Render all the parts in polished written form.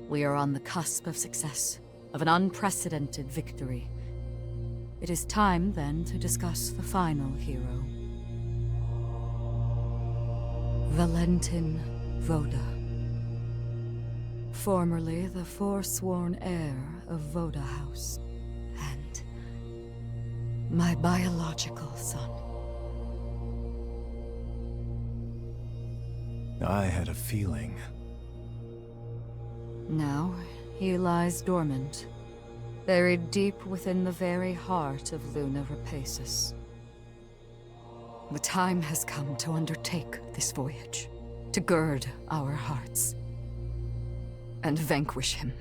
We are on the cusp of success, of an unprecedented victory. It is time, then, to discuss the final hero. Valentin Voda. Formerly the forsworn heir of Voda House, and my biological son. I had a feeling. Now, he lies dormant, buried deep within the very heart of Luna Rapaces. The time has come to undertake this voyage, to gird our hearts, and vanquish him.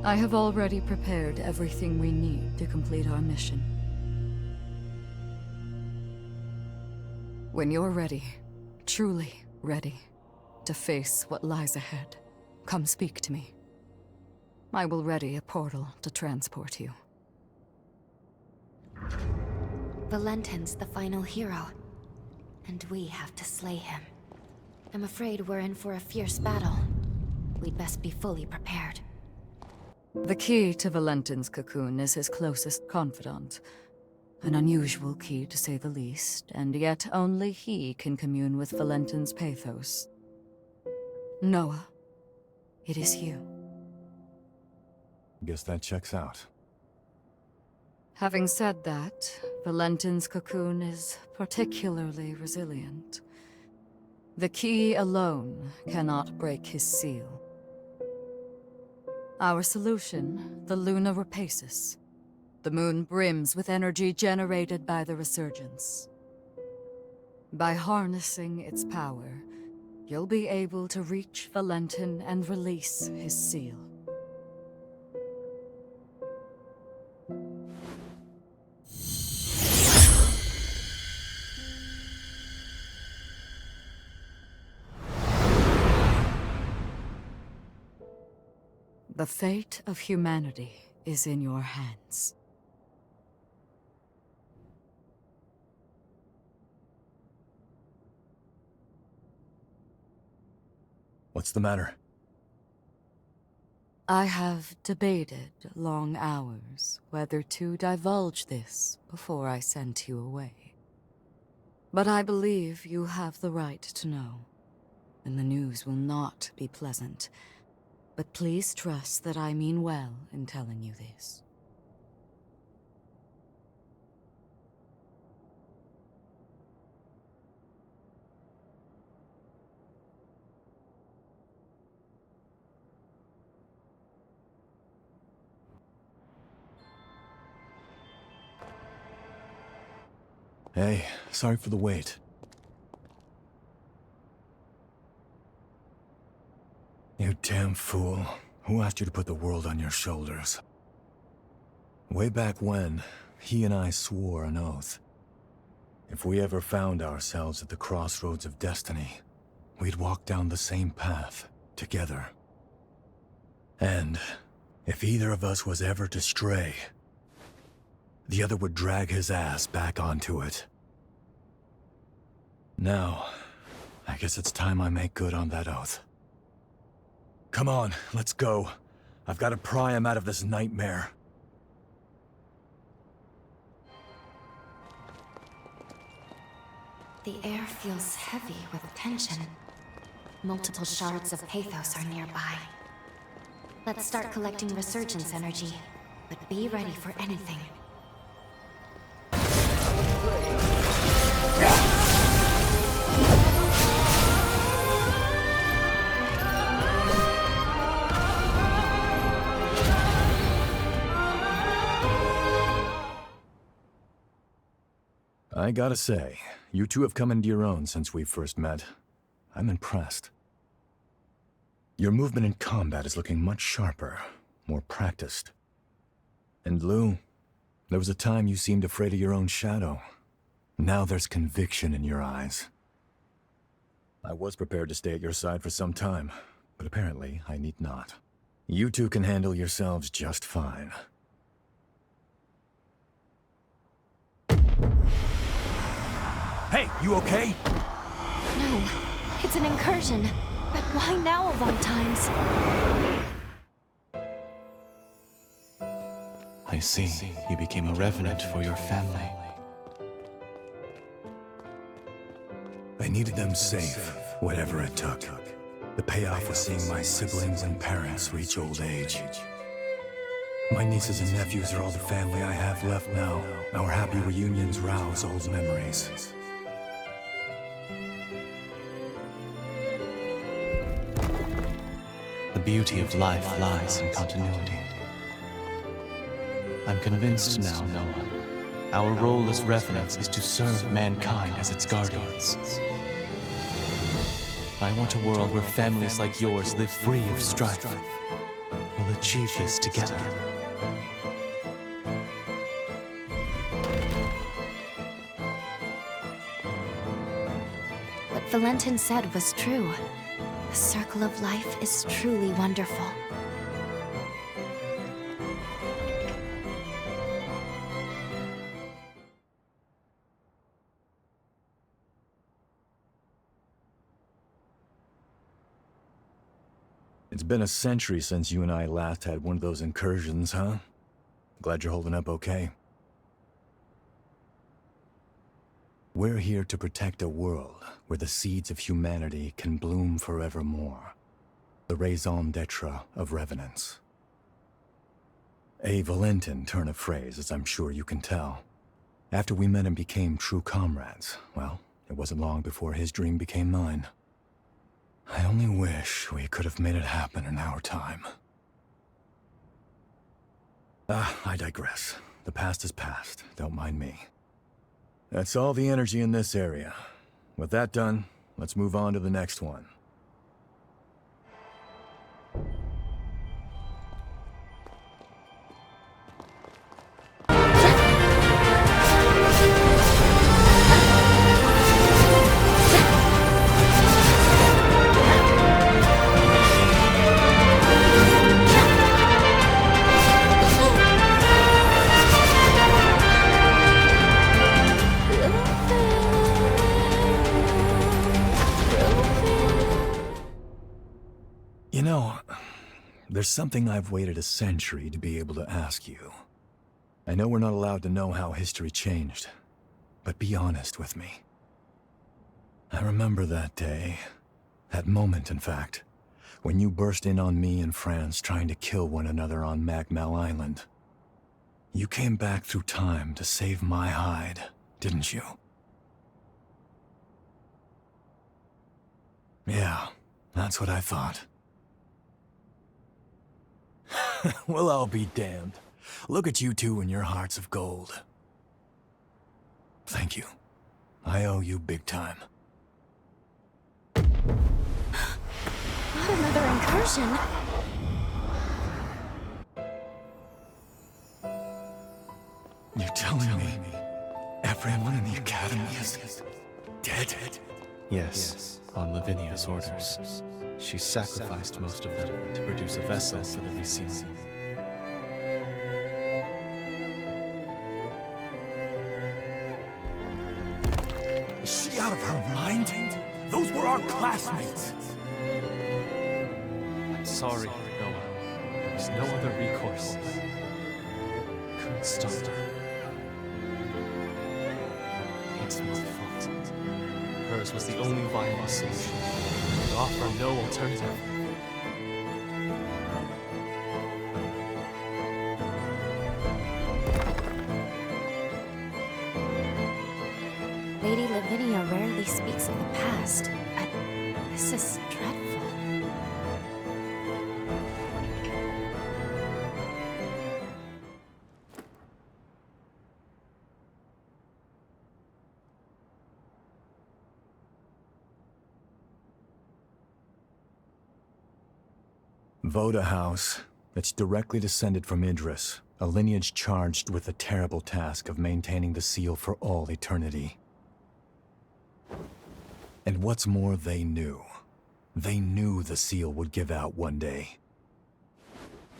I have already prepared everything we need to complete our mission. When you're ready, truly ready, to face what lies ahead, come speak to me. I will ready a portal to transport you. Valentin's the final hero, and we have to slay him. I'm afraid we're in for a fierce battle. We'd best be fully prepared. The key to Valentin's cocoon is his closest confidant. An unusual key, to say the least, and yet only he can commune with Valentin's pathos. Noah, it is you. Guess that checks out. Having said that, Valentin's cocoon is particularly resilient. The key alone cannot break his seal. Our solution, the Luna Rapaces. The moon brims with energy generated by the resurgence. By harnessing its power, you'll be able to reach Valentin and release his seal. The fate of humanity is in your hands. What's the matter? I have debated long hours whether to divulge this before I sent you away. But I believe you have the right to know, and the news will not be pleasant. But please trust that I mean well in telling you this. Hey, sorry for the wait. You damn fool. Who asked you to put the world on your shoulders? Way back when, he and I swore an oath. If we ever found ourselves at the crossroads of destiny, we'd walk down the same path, together. And if either of us was ever to stray, the other would drag his ass back onto it. Now, I guess it's time I make good on that oath. Come on, let's go. I've got to pry him out of this nightmare. The air feels heavy with tension. Multiple shards of pathos are nearby. Let's start collecting resurgence energy, but be ready for anything. I gotta say, you two have come into your own since we first met. I'm impressed. Your movement in combat is looking much sharper, more practiced. And Lou, there was a time you seemed afraid of your own shadow. Now there's conviction in your eyes. I was prepared to stay at your side for some time, but apparently I need not. You two can handle yourselves just fine. Hey, you okay? No, it's an incursion. But why now of all times? I see. You became a revenant for your family. I needed them safe, whatever it took. The payoff was seeing my siblings and parents reach old age. My nieces and nephews are all the family I have left now. Our happy reunions rouse old memories. The beauty of life lies in continuity. I'm convinced now, Noah. Our role as revenants is to serve mankind as its guardians. I want a world where families like yours live free of strife. We'll achieve this together. What Valentin said was true. The circle of life is truly wonderful. It's been a century since you and I last had one of those incursions, huh? Glad you're holding up okay. We're here to protect a world where the seeds of humanity can bloom forevermore. The raison d'etre of revenants. A Valentin turn of phrase, as I'm sure you can tell. After we met and became true comrades, well, it wasn't long before his dream became mine. I only wish we could have made it happen in our time. I digress. The past is past. Don't mind me. That's all the energy in this area. With that done, let's move on to the next one. You know, there's something I've waited a century to be able to ask you. I know we're not allowed to know how history changed, but be honest with me. I remember that day, that moment in fact, when you burst in on me and France trying to kill one another on Magmel Island. You came back through time to save my hide, didn't you? Yeah, that's what I thought. Well, I'll be damned. Look at you two and your hearts of gold. Thank you. I owe you big time. Not another incursion. You're telling me everyone in the Academy is dead? Yes, on Lavinia's orders. She sacrificed most of them to produce a vessel for the resealing. Is she out of her mind? Those were our classmates! I'm sorry, Noah. There was no other recourse. Couldn't stop her. It's my fault. Hers was the only viable solution. We offer no alternative. Lady Lavinia rarely speaks of the past, but this is dreadful. Voda House. It's directly descended from Idris, a lineage charged with the terrible task of maintaining the seal for all eternity. And what's more, they knew. They knew the seal would give out one day.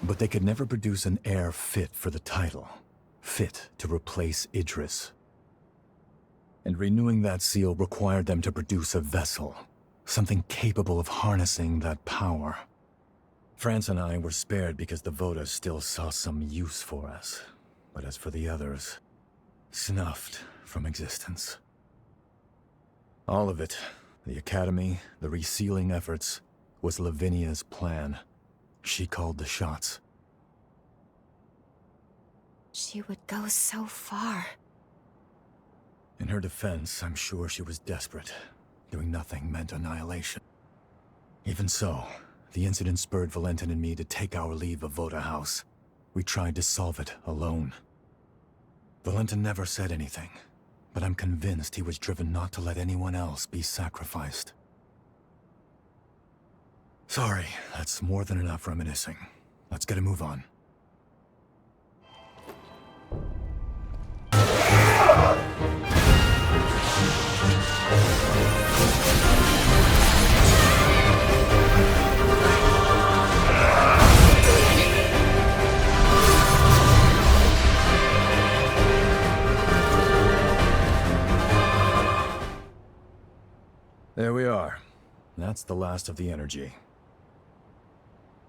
But they could never produce an heir fit for the title, fit to replace Idris. And renewing that seal required them to produce a vessel. Something capable of harnessing that power. France and I were spared because the Voda still saw some use for us. But as for the others, snuffed from existence. All of it, the Academy, the resealing efforts, was Lavinia's plan. She called the shots. She would go so far. In her defense, I'm sure she was desperate. Doing nothing meant annihilation. Even so, the incident spurred Valentin and me to take our leave of Voda House. We tried to solve it alone. Valentin never said anything, but I'm convinced he was driven not to let anyone else be sacrificed. Sorry, that's more than enough reminiscing. Let's get a move on. There we are. That's the last of the energy.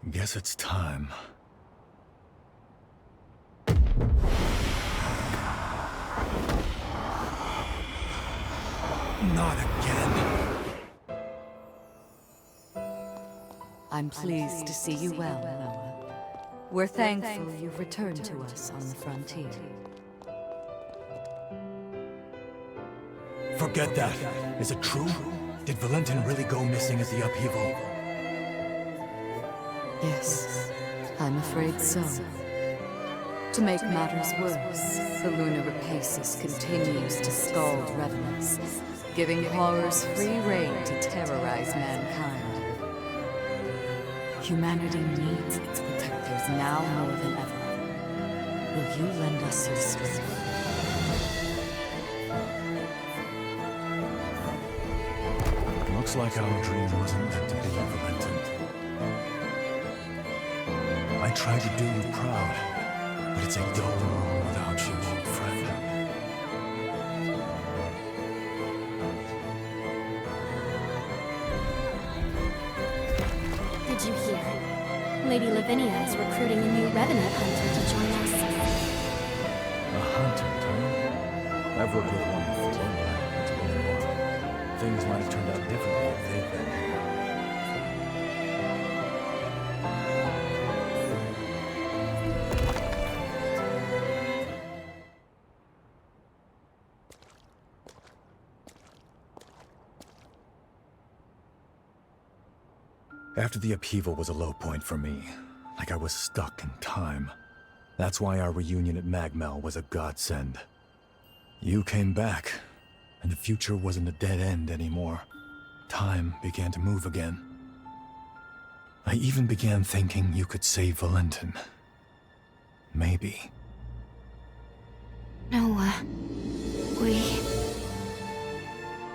Guess it's time. Not again. I'm pleased to see you well, Noah. We're thankful you've returned to us on the frontier. Forget that. Is it true? Did Valentin really go missing at the upheaval? Yes, I'm afraid so. To make matters worse, the lunar rapacious continues to scald revenants, giving horrors free rein to terrorize mankind. Humanity needs its protectors now more than ever. Will you lend us your strength? Looks like our dream wasn't meant to be, Valentin. I tried to do you proud, but it's a dull world without you, old friend. Did you hear? Lady Lavinia is recruiting a new revenant hunter to join us. A hunter, huh? I've worked with one before. It's been a while. Things might have turned out differently if they'd been here. After the upheaval was a low point for me, like I was stuck in time. That's why our reunion at Magmel was a godsend. You came back, and the future wasn't a dead end anymore. Time began to move again. I even began thinking you could save Valentin. Maybe. Noah, we...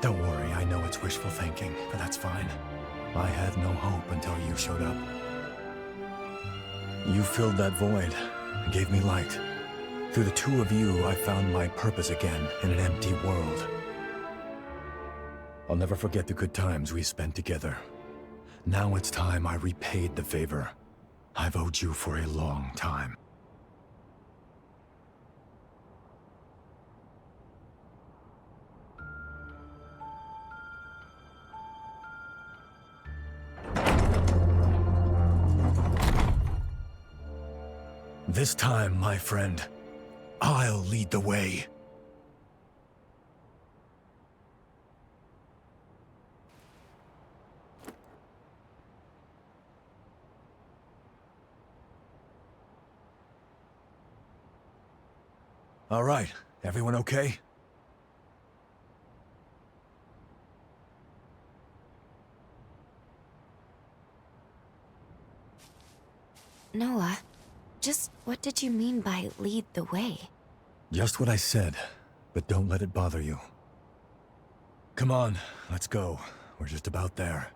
Don't worry, I know it's wishful thinking, but that's fine. I had no hope until you showed up. You filled that void, and gave me light. Through the two of you, I found my purpose again in an empty world. I'll never forget the good times we spent together. Now it's time I repaid the favor I've owed you for a long time. This time, my friend, I'll lead the way. All right, everyone okay? Noah, just what did you mean by lead the way? Just what I said, but don't let it bother you. Come on, let's go. We're just about there.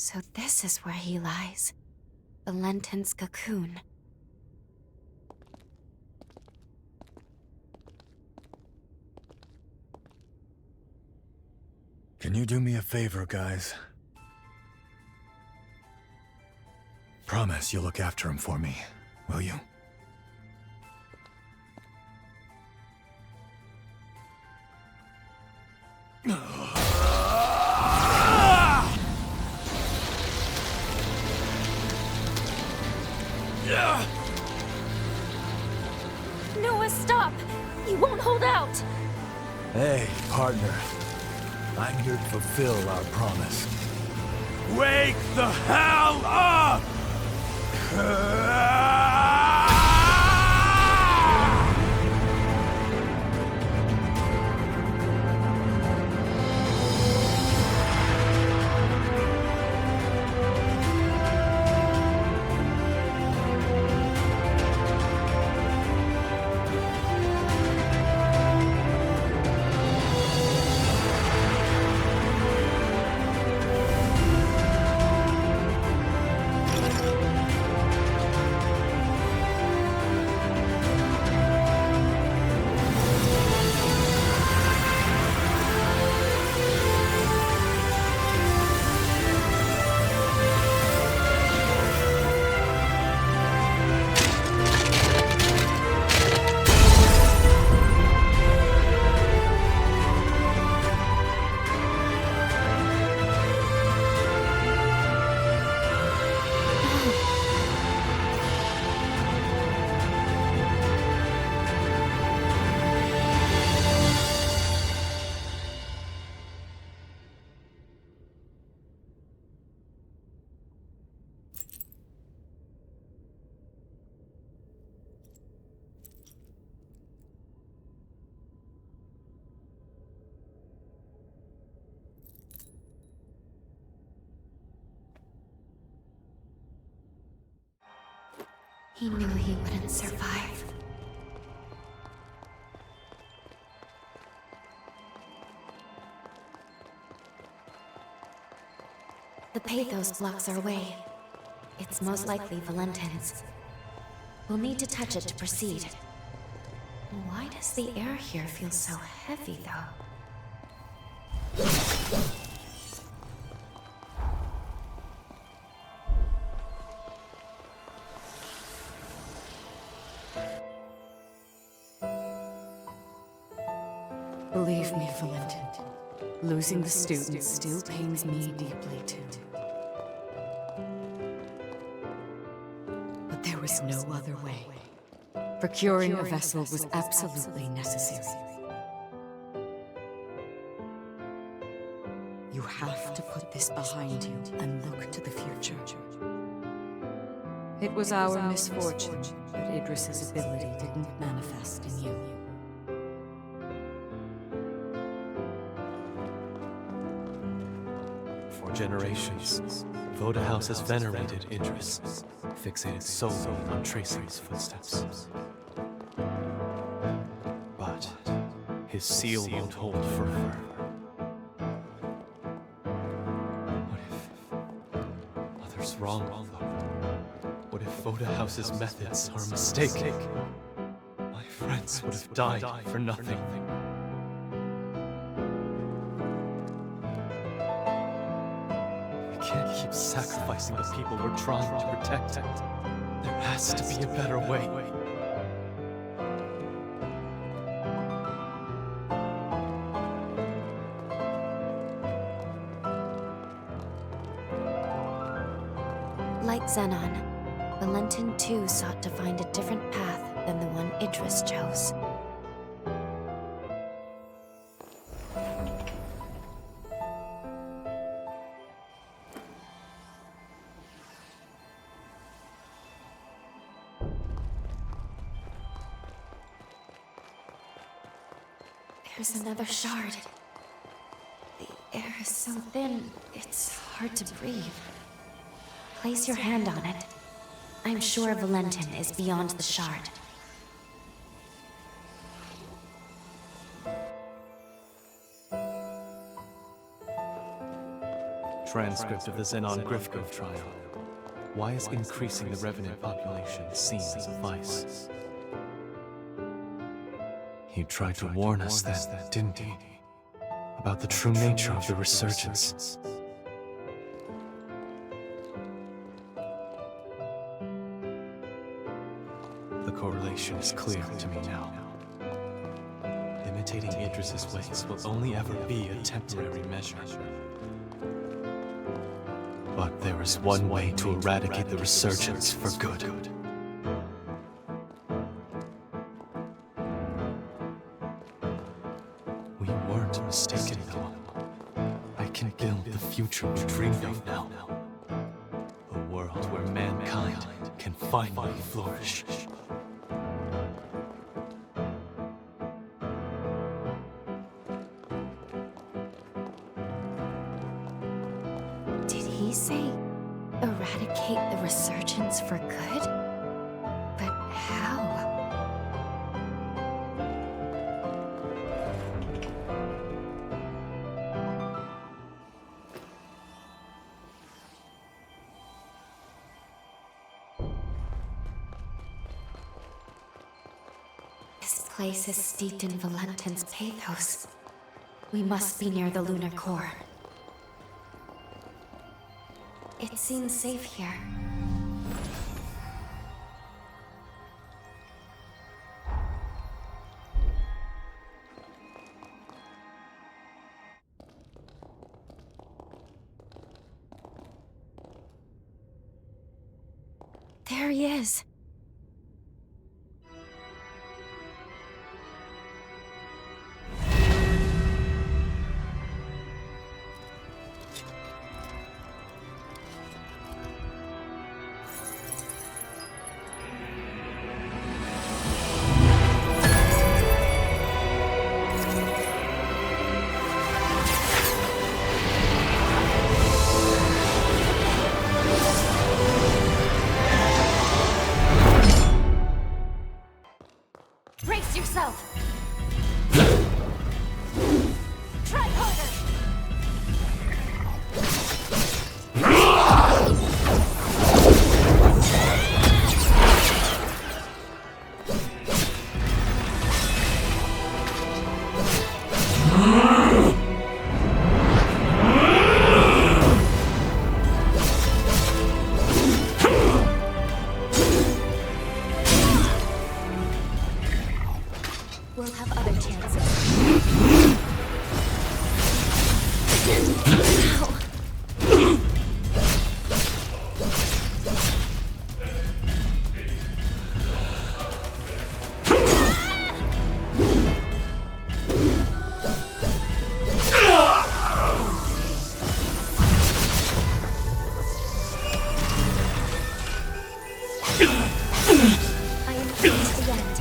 So this is where he lies. Valentin's cocoon. Can you do me a favor, guys? Promise you'll look after him for me, will you? Noah, stop! You won't hold out! Hey, partner. I'm here to fulfill our promise. Wake the hell up! He knew he wouldn't survive. The pathos blocks our way. It's most likely Valentin's. We'll need to touch it to proceed. Why does the air here feel so heavy, though? Believe me, Valentin, losing the students still pains me deeply, too. But there was no other way. Procuring a vessel was absolutely necessary. You have to put this behind you and look to the future. It was our misfortune that Idris's ability didn't manifest in you. For generations, Voda House has venerated Idris, fixated solely on tracing his footsteps. But his seal won't hold forever. What if others wrong, though? What if Voda House's methods are a mistake? My friends would have died for nothing. We can't keep sacrificing the people we're trying to protect. There has to be a better way. Like Zenon, Valentin too sought to find a different path than the one Idris chose. There's another shard. The air is so thin, it's hard to breathe. Place your hand on it. I'm sure Valentin is beyond the shard. Transcript of the Zenon Grifko trial. Why is increasing the Revenant population seen as a vice? He tried to warn us then, didn't he? About the true nature of the resurgence. The correlation is clear to me now. Imitating Idris's ways will only ever be a temporary measure. But there is one way to eradicate the resurgence for good. We weren't mistaken, though. I can build the future we dreamed of now. A world where mankind can finally flourish. Did he say eradicate the resurgence for good? But how? This place is steeped in Valentin's pathos. We must be near the lunar core. It seems safe here. There he is. Brace yourself! Try harder! We'll have other chances. Ow. I am close to the end.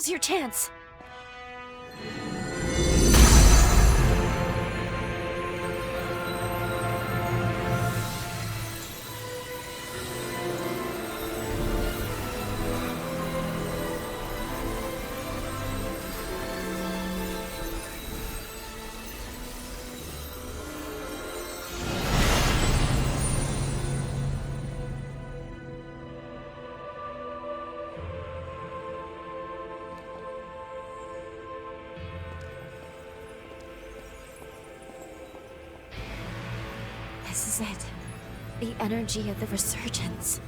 Now's your chance. This is it. The energy of the resurgence.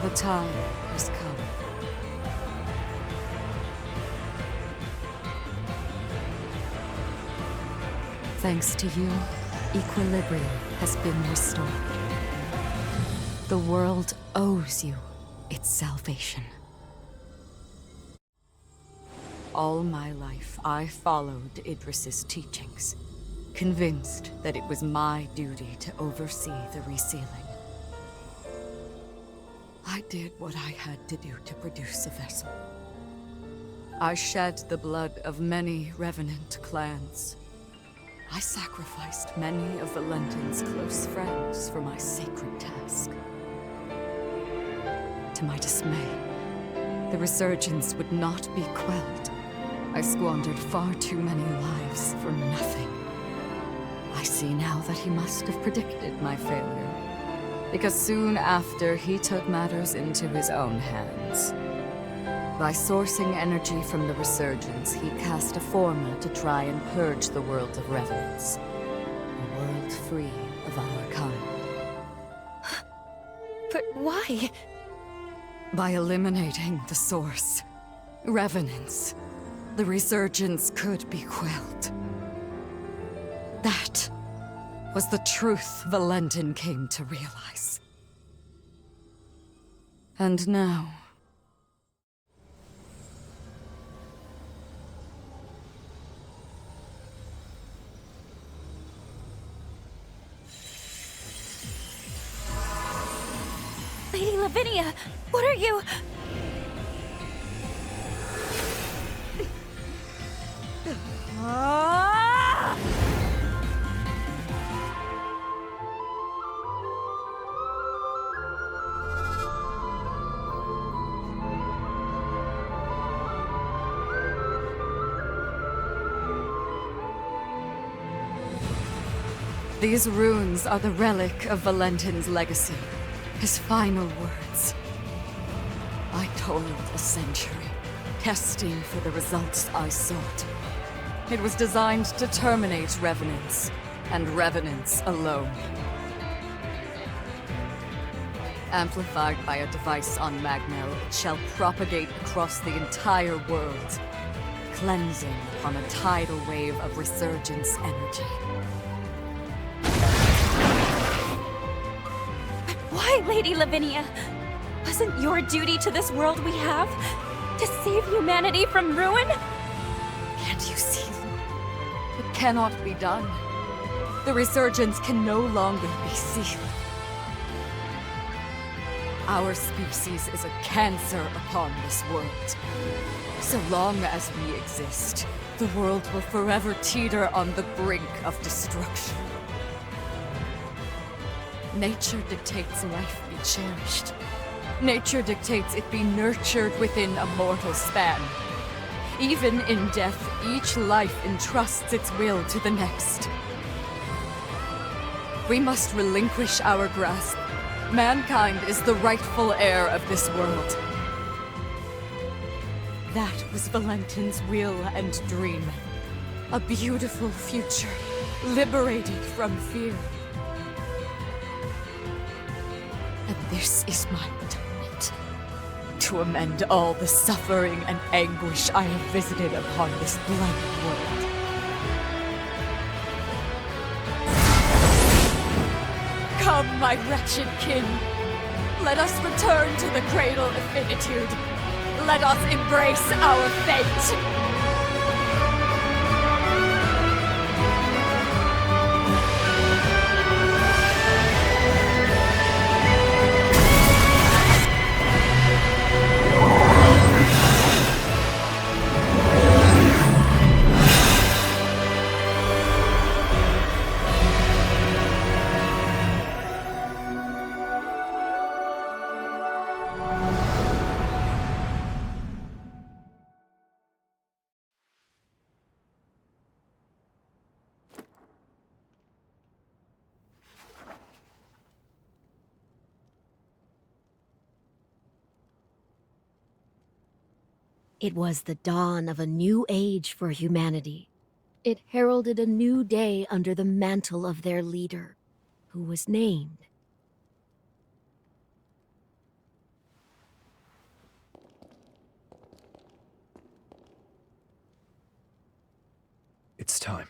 The time has come. Thanks to you, equilibrium has been restored. The world owes you its salvation. All my life, I followed Idris's teachings, convinced that it was my duty to oversee the resealing. I did what I had to do to produce a vessel. I shed the blood of many Revenant clans. I sacrificed many of Valentin's close friends for my sacred task. To my dismay, the resurgence would not be quelled. I squandered far too many lives for nothing. I see now that he must have predicted my failure, because soon after he took matters into his own hands. By sourcing energy from the resurgence, he cast a formula to try and purge the world of revenants. A world free of our kind. But why? By eliminating the source, revenants, the resurgence could be quelled. That was the truth Valentin came to realize. And now, Lady Lavinia, what are you? These runes are the relic of Valentin's legacy, his final words. I toiled a century, testing for the results I sought. It was designed to terminate revenants, and revenants alone. Amplified by a device on Magnell, it shall propagate across the entire world, cleansing upon a tidal wave of resurgence energy. Why, Lady Lavinia? Wasn't your duty to this world we have to save humanity from ruin? Can't you see? It cannot be done. The resurgence can no longer be seen. Our species is a cancer upon this world. So long as we exist, the world will forever teeter on the brink of destruction. Nature dictates life be cherished. Nature dictates it be nurtured within a mortal span. Even in death, each life entrusts its will to the next. We must relinquish our grasp. Mankind is the rightful heir of this world. That was Valentin's will and dream. A beautiful future, liberated from fear. And this is my atonement. To amend all the suffering and anguish I have visited upon this blighted world. Come, my wretched kin. Let us return to the cradle of finitude. Let us embrace our fate! It was the dawn of a new age for humanity. It heralded a new day under the mantle of their leader, who was named. It's time.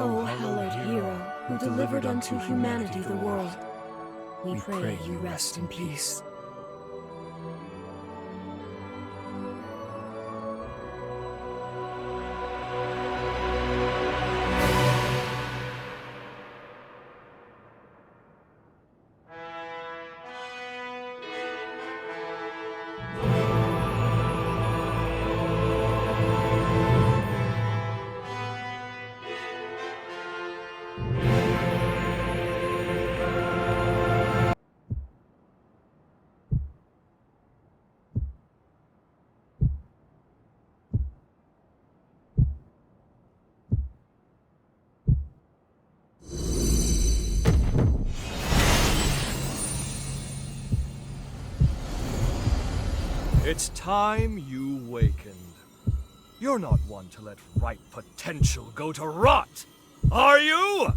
O hallowed hero, who delivered unto humanity the world, we pray you rest in peace. It's time you wakened. You're not one to let ripe potential go to rot, are you?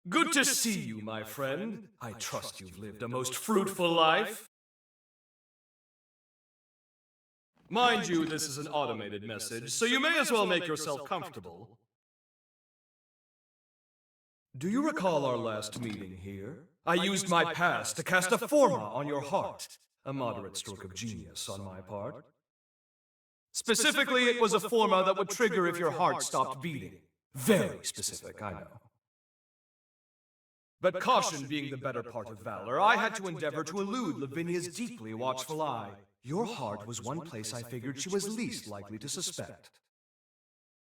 Good to see you, my friend. I trust you've lived a most fruitful life. Mind you, this is an automated message, so you may as well make yourself comfortable. Do you recall our last meeting here? I used my past to cast a forma on your heart. A moderate stroke of genius on my part. Specifically, it was a forma that would trigger if your heart stopped beating. Very specific, I know. But caution being the better part of valor, I had to endeavor to elude Lavinia's deeply watchful eye. Your heart was one place I figured she was least likely to suspect.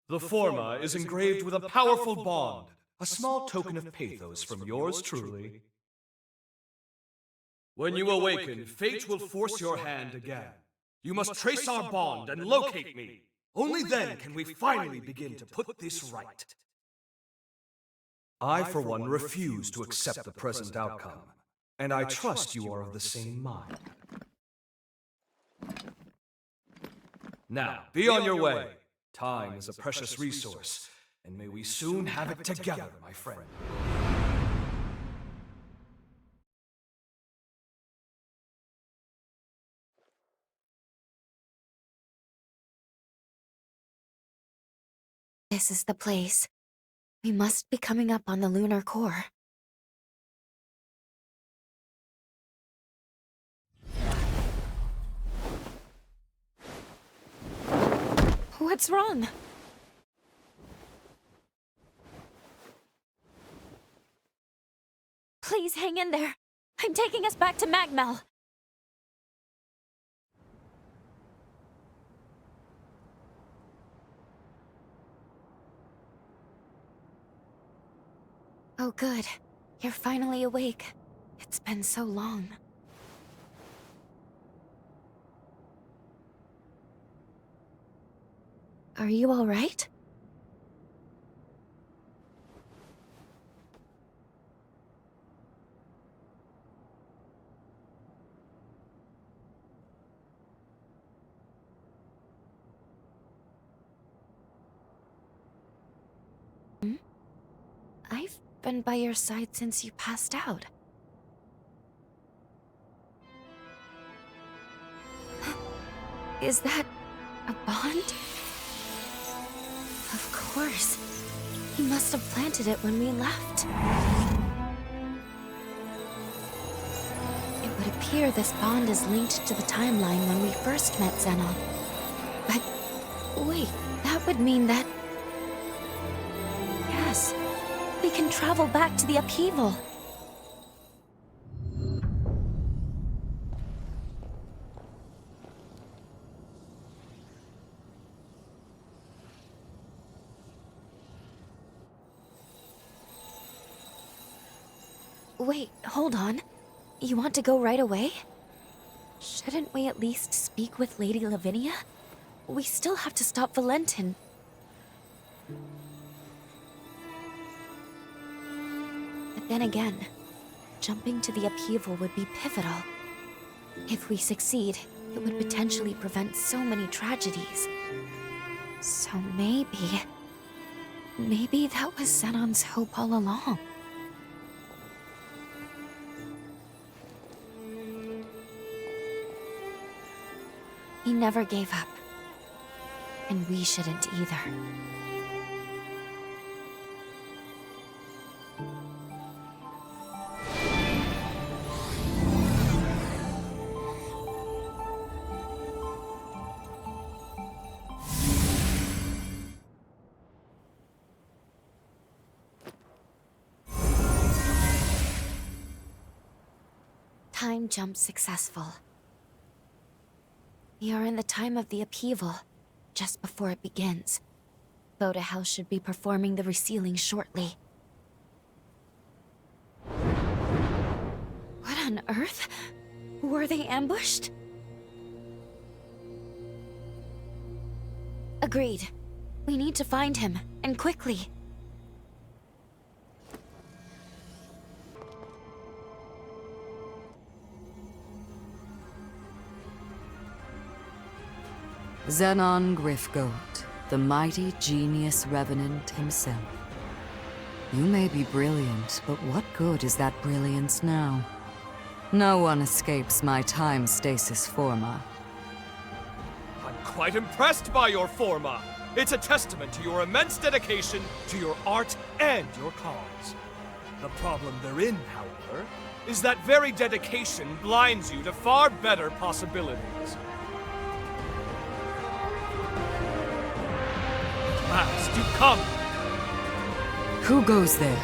The forma is engraved with a powerful bond, a small token of pathos from yours truly. When you awaken, fate will force your hand again. You must trace our bond and locate me. Only then can we finally begin to put this right. I, for one, refuse to accept the present outcome, and I trust you are of the same mind. Now, be on your way. Time is a precious resource, and may we soon have it together, my friend. This is the place. We must be coming up on the lunar core. What's wrong? Please hang in there. I'm taking us back to Magmel. Oh, good. You're finally awake. It's been so long. Are you all right? I've been by your side since you passed out. Is that a bond? Of course. He must have planted it when we left. It would appear this bond is linked to the timeline when we first met Zenon. But wait, that would mean that... Yes, we can travel back to the upheaval. Wait, hold on. You want to go right away? Shouldn't we at least speak with Lady Lavinia? We still have to stop Valentin. But then again, jumping to the upheaval would be pivotal. If we succeed, it would potentially prevent so many tragedies. So maybe that was Zenon's hope all along. He never gave up. And we shouldn't either. Time jump successful. We are in the time of the upheaval, just before it begins. Voda House should be performing the resealing shortly. What on earth? Were they ambushed? Agreed. We need to find him, and quickly. Zenon Griffgoat, the mighty genius revenant himself. You may be brilliant, but what good is that brilliance now? No one escapes my time stasis forma. I'm quite impressed by your forma. It's a testament to your immense dedication to your art and your cause. The problem therein, however, is that very dedication blinds you to far better possibilities. At last, you come! Who goes there?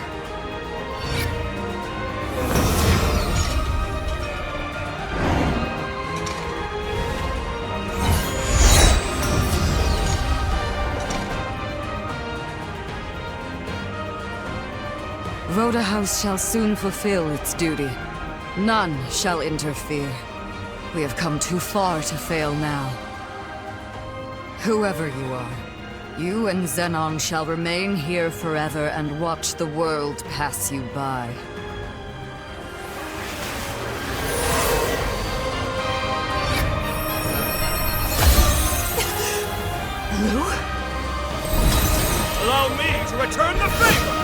Voda House shall soon fulfill its duty. None shall interfere. We have come too far to fail now. Whoever you are, you and Zenon shall remain here forever and watch the world pass you by. Allow me to to return the favor!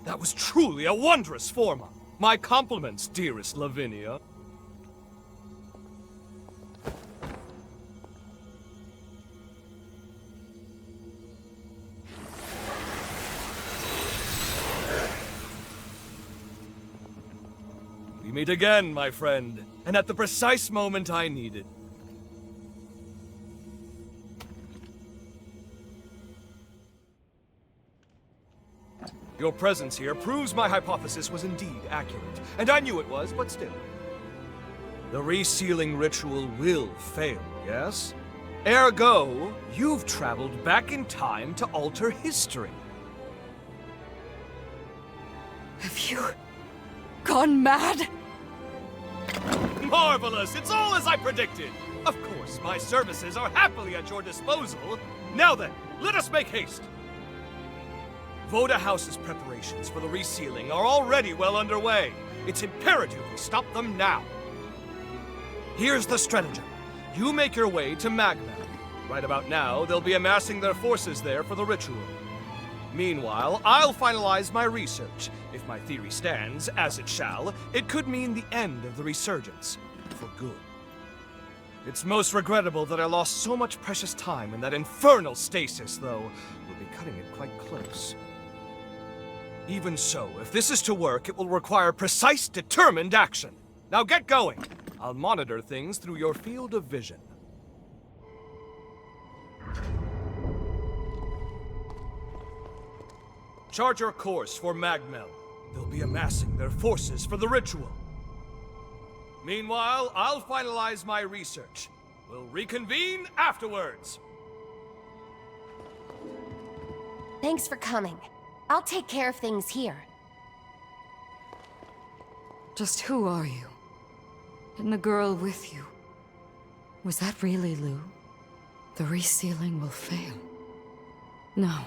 That was truly a wondrous forma. My compliments, dearest Lavinia. We meet again, my friend, and at the precise moment I needed. Your presence here proves my hypothesis was indeed accurate, and I knew it was, but still. The resealing ritual will fail, yes? Ergo, you've traveled back in time to alter history. Have you gone mad? Marvelous! It's all as I predicted! Of course, my services are happily at your disposal. Now then, let us make haste! Voda House's preparations for the resealing are already well underway. It's imperative we stop them now. Here's the stratagem. You make your way to Magma. Right about now, they'll be amassing their forces there for the ritual. Meanwhile, I'll finalize my research. If my theory stands, as it shall, it could mean the end of the resurgence. For good. It's most regrettable that I lost so much precious time in that infernal stasis, though. We'll be cutting it quite close. Even so, if this is to work, it will require precise, determined action. Now get going! I'll monitor things through your field of vision. Chart your course for Magmel. They'll be amassing their forces for the ritual. Meanwhile, I'll finalize my research. We'll reconvene afterwards. Thanks for coming. I'll take care of things here. Just who are you? And the girl with you? Was that really Lou? The resealing will fail. No,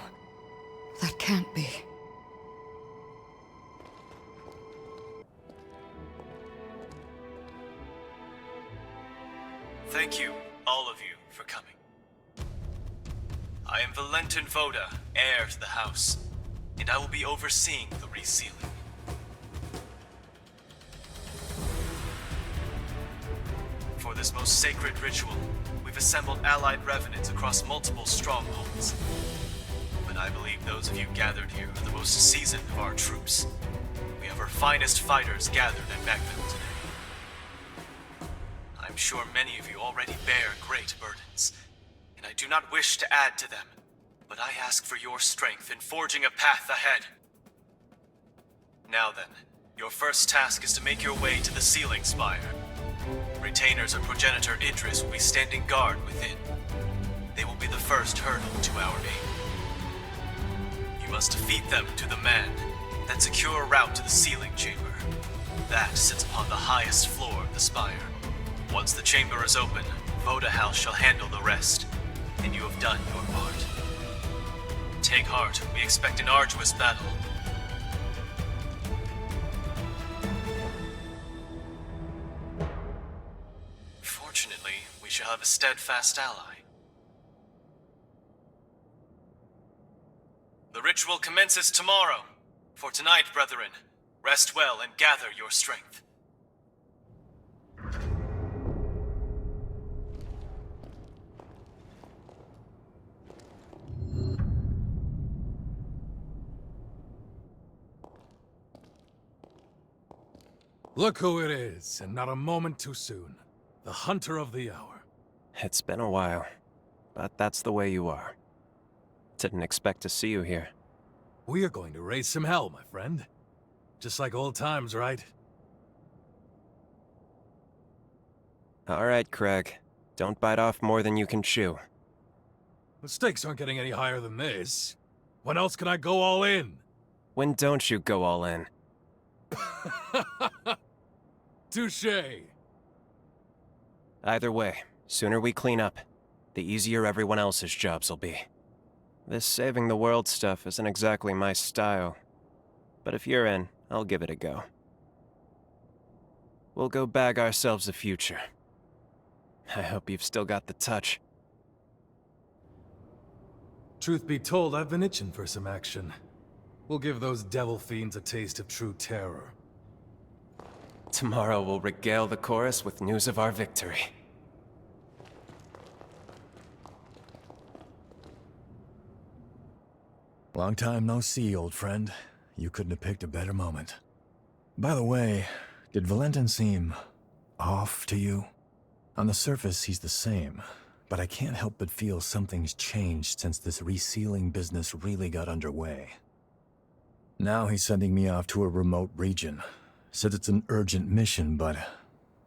that can't be. Thank you, all of you, for coming. I am Valentin Voda, heir to the house, and I will be overseeing the resealing. For this most sacred ritual, we've assembled allied revenants across multiple strongholds. But I believe those of you gathered here are the most seasoned of our troops. We have our finest fighters gathered at Magville today. I'm sure many of you already bear great burdens, and I do not wish to add to them, but I ask for your strength in forging a path ahead. Now then, your first task is to make your way to the Sealing Spire. Retainers of Progenitor Idris will be standing guard within. They will be the first hurdle to our aim. You must defeat them to the man, then secure a route to the sealing chamber. That sits upon the highest floor of the spire. Once the chamber is open, Voda House shall handle the rest, and you have done your part. Take heart, we expect an arduous battle. Fortunately, we shall have a steadfast ally. The ritual commences tomorrow. For tonight, brethren, rest well and gather your strength. Look who it is, and not a moment too soon. The Hunter of the Hour. It's been a while, but that's the way you are. Didn't expect to see you here. We are going to raise some hell, my friend. Just like old times, right? All right, Craig. Don't bite off more than you can chew. The stakes aren't getting any higher than this. When else can I go all in? When don't you go all in? Touché. Either way, sooner we clean up, the easier everyone else's jobs will be. This saving the world stuff isn't exactly my style, but if you're in, I'll give it a go. We'll go bag ourselves a future. I hope you've still got the touch. Truth be told, I've been itching for some action. We'll give those devil fiends a taste of true terror. Tomorrow we'll regale the chorus with news of our victory. Long time no see, old friend. You couldn't have picked a better moment. By the way, did Valentin seem off to you? On the surface, he's the same, but I can't help but feel something's changed since this resealing business really got underway. Now he's sending me off to a remote region. Said it's an urgent mission, but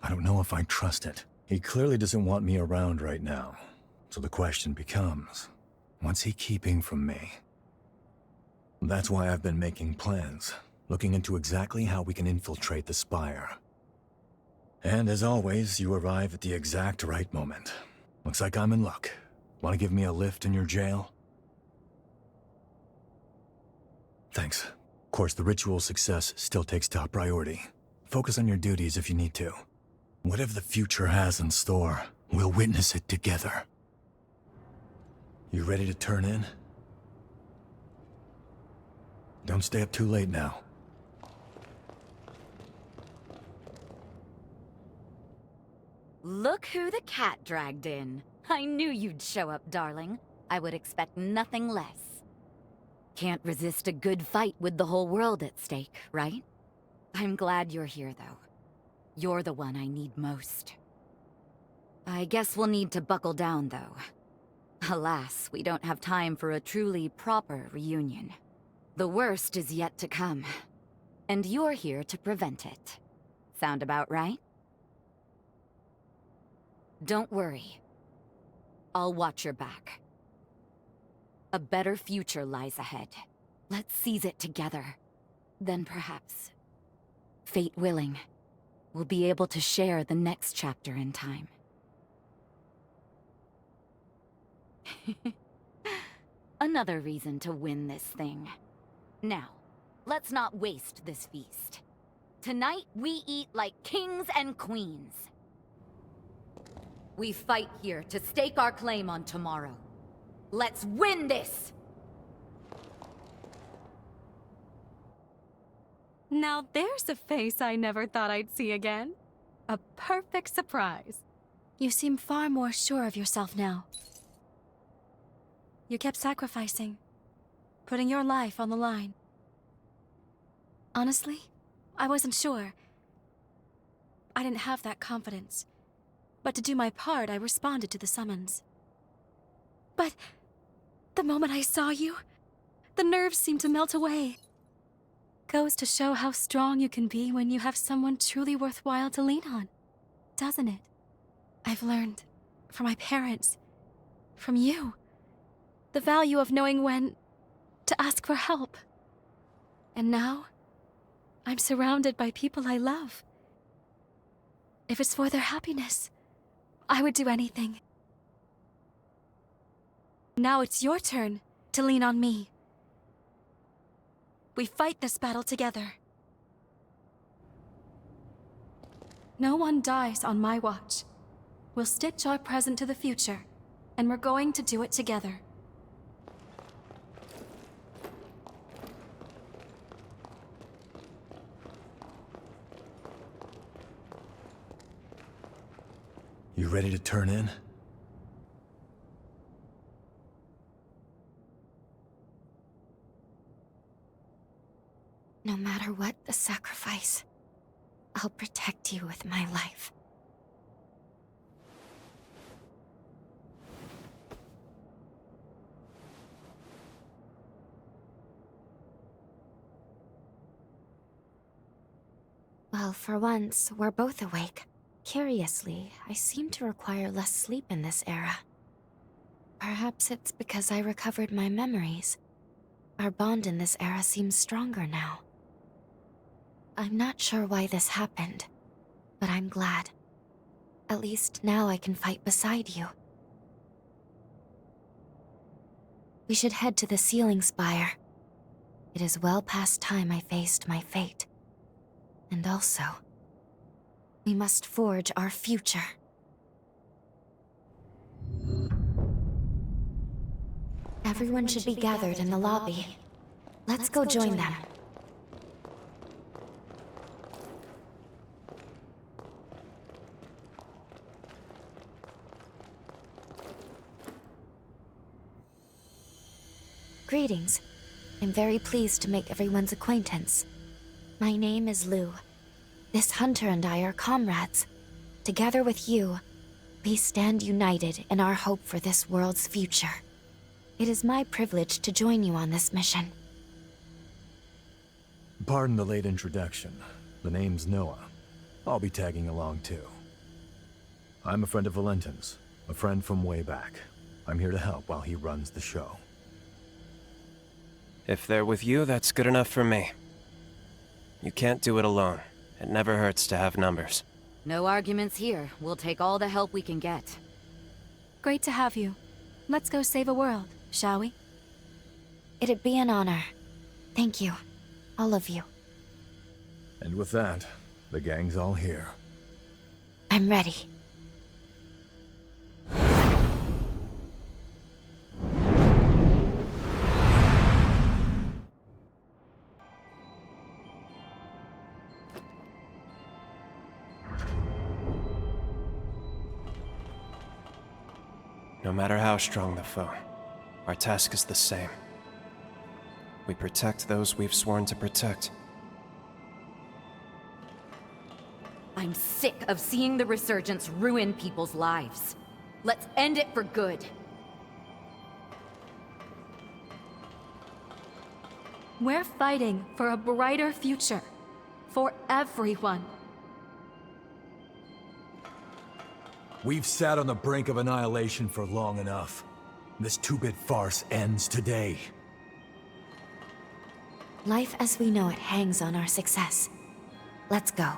I don't know if I trust it. He clearly doesn't want me around right now. So the question becomes, what's he keeping from me? That's why I've been making plans, looking into exactly how we can infiltrate the Spire. And as always, you arrive at the exact right moment. Looks like I'm in luck. Want to give me a lift in your jail? Thanks. Of course, the ritual's success still takes top priority. Focus on your duties if you need to. Whatever the future has in store, we'll witness it together. You ready to turn in? Don't stay up too late now. Look who the cat dragged in. I knew you'd show up, darling. I would expect nothing less. Can't resist a good fight with the whole world at stake, right? I'm glad you're here, though. You're the one I need most. I guess we'll need to buckle down, though. Alas, we don't have time for a truly proper reunion. The worst is yet to come, and you're here to prevent it. Sound about right? Don't worry. I'll watch your back. A better future lies ahead. Let's seize it together. Then perhaps, fate willing, we'll be able to share the next chapter in time. Another reason to win this thing. Now, let's not waste this feast. Tonight, we eat like kings and queens. We fight here to stake our claim on tomorrow. Let's win this! Now there's a face I never thought I'd see again. A perfect surprise. You seem far more sure of yourself now. You kept sacrificing, putting your life on the line. Honestly, I wasn't sure. I didn't have that confidence. But to do my part, I responded to the summons. But the moment I saw you, the nerves seemed to melt away. Goes to show how strong you can be when you have someone truly worthwhile to lean on, doesn't it? I've learned from my parents, from you, the value of knowing when to ask for help. And now, I'm surrounded by people I love. If it's for their happiness, I would do anything. Now it's your turn to lean on me. We fight this battle together. No one dies on my watch. We'll stitch our present to the future, and we're going to do it together. You ready to turn in? No matter what the sacrifice, I'll protect you with my life. Well, for once, we're both awake. Curiously, I seem to require less sleep in this era. Perhaps it's because I recovered my memories. Our bond in this era seems stronger now. I'm not sure why this happened, but I'm glad. At least now I can fight beside you. We should head to the Sealing Spire. It is well past time I faced my fate. And also, we must forge our future. Everyone should be gathered in the lobby. Let's go join them. Greetings. I'm very pleased to make everyone's acquaintance. My name is Lou. This hunter and I are comrades. Together with you, we stand united in our hope for this world's future. It is my privilege to join you on this mission. Pardon the late introduction. The name's Noah. I'll be tagging along too. I'm a friend of Valentin's, a friend from way back. I'm here to help while he runs the show. If they're with you, that's good enough for me. You can't do it alone. It never hurts to have numbers. No arguments here. We'll take all the help we can get. Great to have you. Let's go save a world, shall we? It'd be an honor. Thank you. All of you. And with that, the gang's all here. I'm ready. No matter how strong the foe, our task is the same. We protect those we've sworn to protect. I'm sick of seeing the Resurgence ruin people's lives. Let's end it for good. We're fighting for a brighter future. For everyone. We've sat on the brink of annihilation for long enough. This two-bit farce ends today. Life as we know it hangs on our success. Let's go.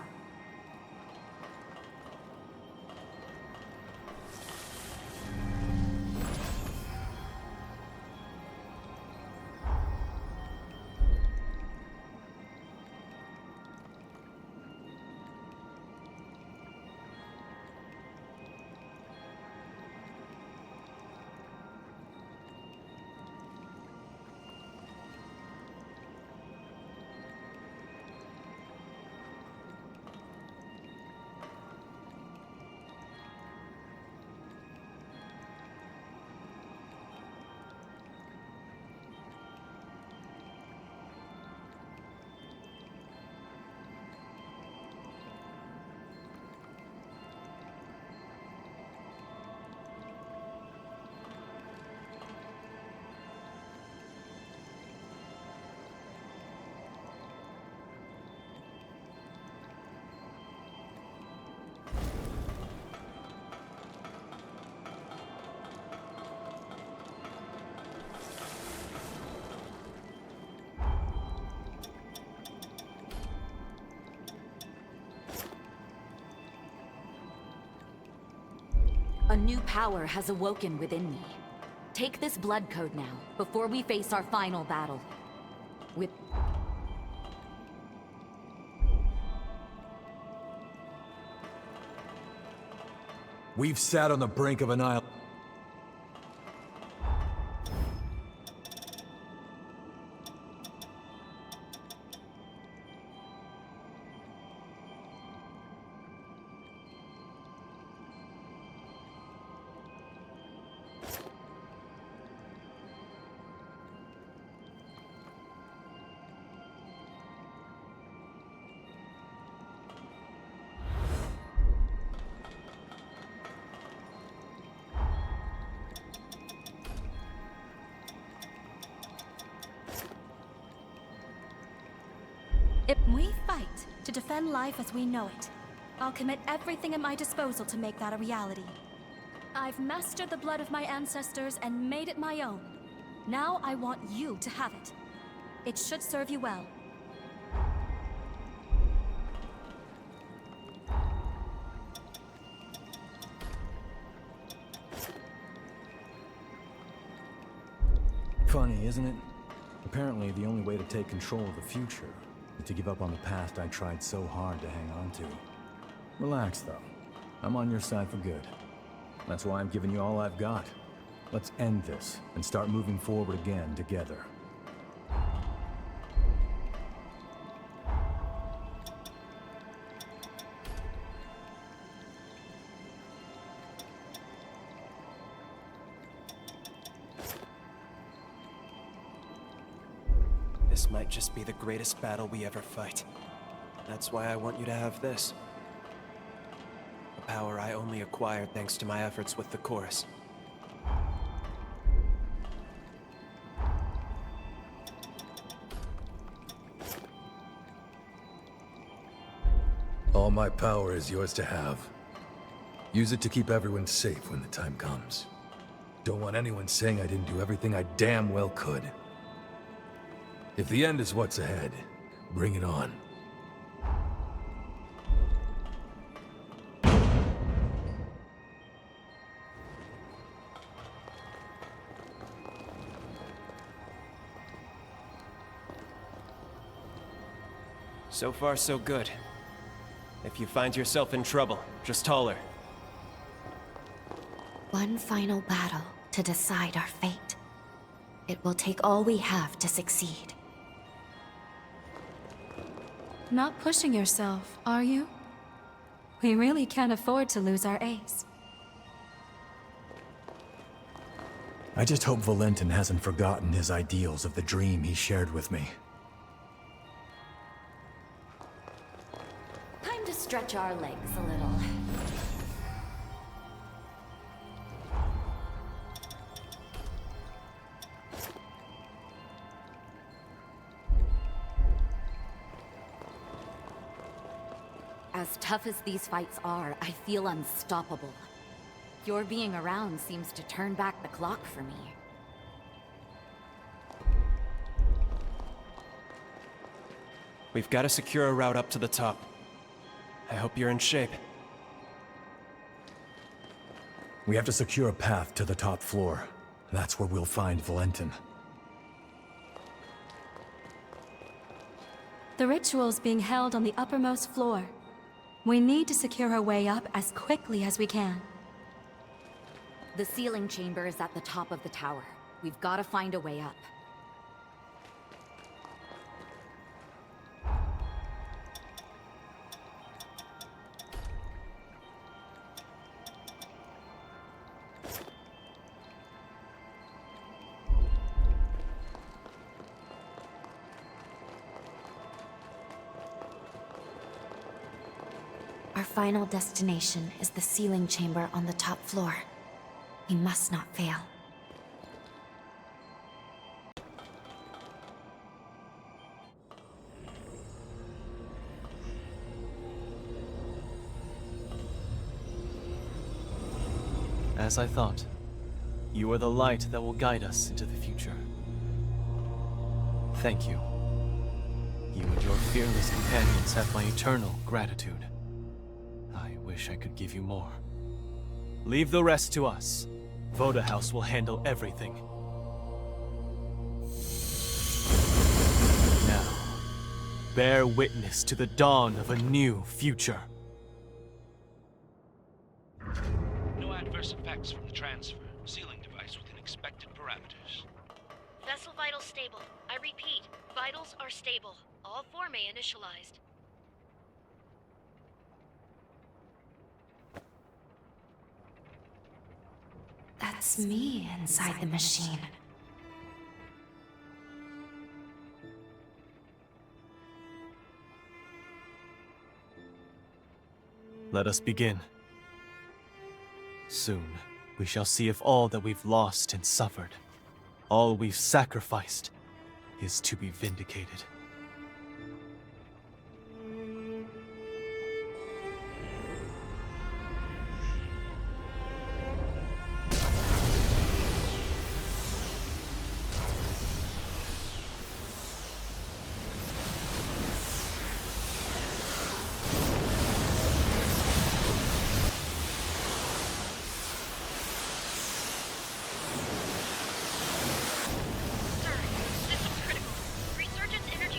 A new power has awoken within me. Take this blood code now, before we face our final battle. With... We've sat on the brink of annihilation. If we fight to defend life as we know it, I'll commit everything at my disposal to make that a reality. I've mastered the blood of my ancestors and made it my own. Now I want you to have it. It should serve you well. Funny, isn't it? Apparently, the only way to take control of the future is to give up on the past I tried so hard to hang on to. Relax, though. I'm on your side for good. That's why I'm giving you all I've got. Let's end this and start moving forward again together. This might just be the greatest battle we ever fight. That's why I want you to have this. A power I only acquired thanks to my efforts with the chorus. All my power is yours to have. Use it to keep everyone safe when the time comes. Don't want anyone saying I didn't do everything I damn well could. If the end is what's ahead, bring it on. So far, so good. If you find yourself in trouble, just holler. One final battle to decide our fate. It will take all we have to succeed. Not pushing yourself, are you? We really can't afford to lose our ace. I just hope Valentin hasn't forgotten his ideals of the dream he shared with me. Time to stretch our legs a little. As tough as these fights are, I feel unstoppable. Your being around seems to turn back the clock for me. We've got to secure a route up to the top. I hope you're in shape. We have to secure a path to the top floor. That's where we'll find Valentin. The ritual's being held on the uppermost floor. We need to secure our way up as quickly as we can. The sealing chamber is at the top of the tower. We've got to find a way up. Our final destination is the sealing chamber on the top floor. We must not fail. As I thought, you are the light that will guide us into the future. Thank you. You and your fearless companions have my eternal gratitude. I wish I could give you more. Leave the rest to us. Voda House will handle everything. Now, bear witness to the dawn of a new future. No adverse effects from the transfer. Sealing device within expected parameters. Vessel vitals stable. I repeat, vitals are stable. All four may initialized. That's me inside the machine. Let us begin. Soon, we shall see if all that we've lost and suffered, all we've sacrificed, is to be vindicated. Sir, system critical. Resurgence energy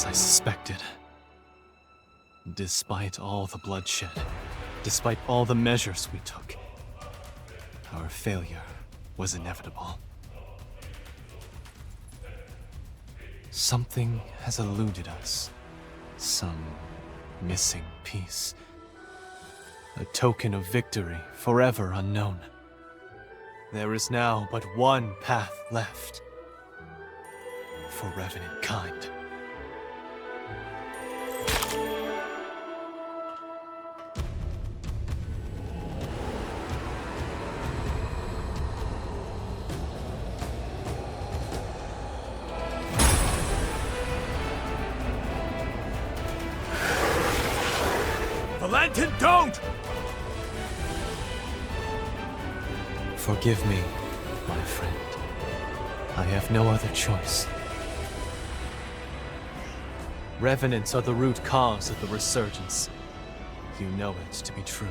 as I suspected. Despite all the bloodshed, despite all the measures we took, our failure was inevitable. Something has eluded us. Some missing piece. A token of victory forever unknown. There is now but one path left for revenant kind. Valentin, don't! Forgive me, my friend. I have no other choice. Revenants are the root cause of the resurgence. You know it to be true.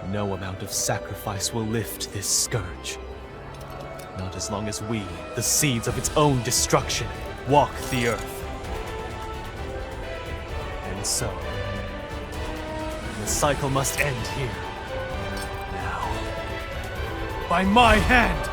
No amount of sacrifice will lift this scourge. Not as long as we, the seeds of its own destruction, walk the earth. And so, the cycle must end here. Now. By my hand!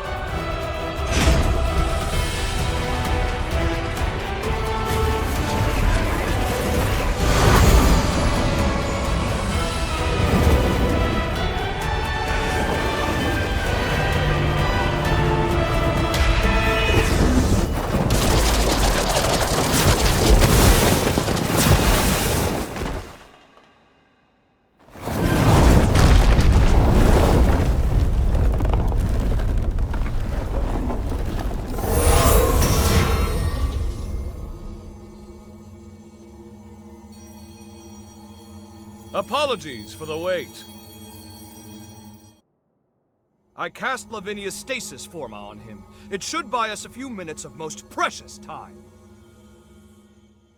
Apologies for the wait. I cast Lavinia's stasis forma on him. It should buy us a few minutes of most precious time.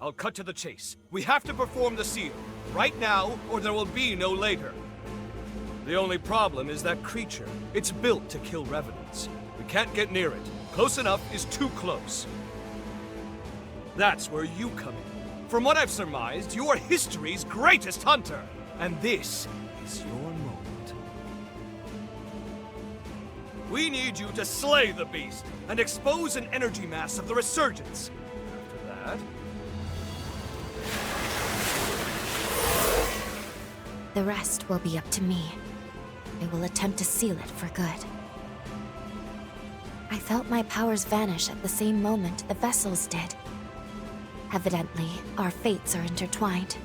I'll cut to the chase. We have to perform the seal, right now, or there will be no later. The only problem is that creature. It's built to kill revenants. We can't get near it. Close enough is too close. That's where you come in. From what I've surmised, you're history's greatest hunter. And this is your moment. We need you to slay the beast and expose an energy mass of the resurgence. After that... The rest will be up to me. I will attempt to seal it for good. I felt my powers vanish at the same moment the vessels did. Evidently, our fates are intertwined.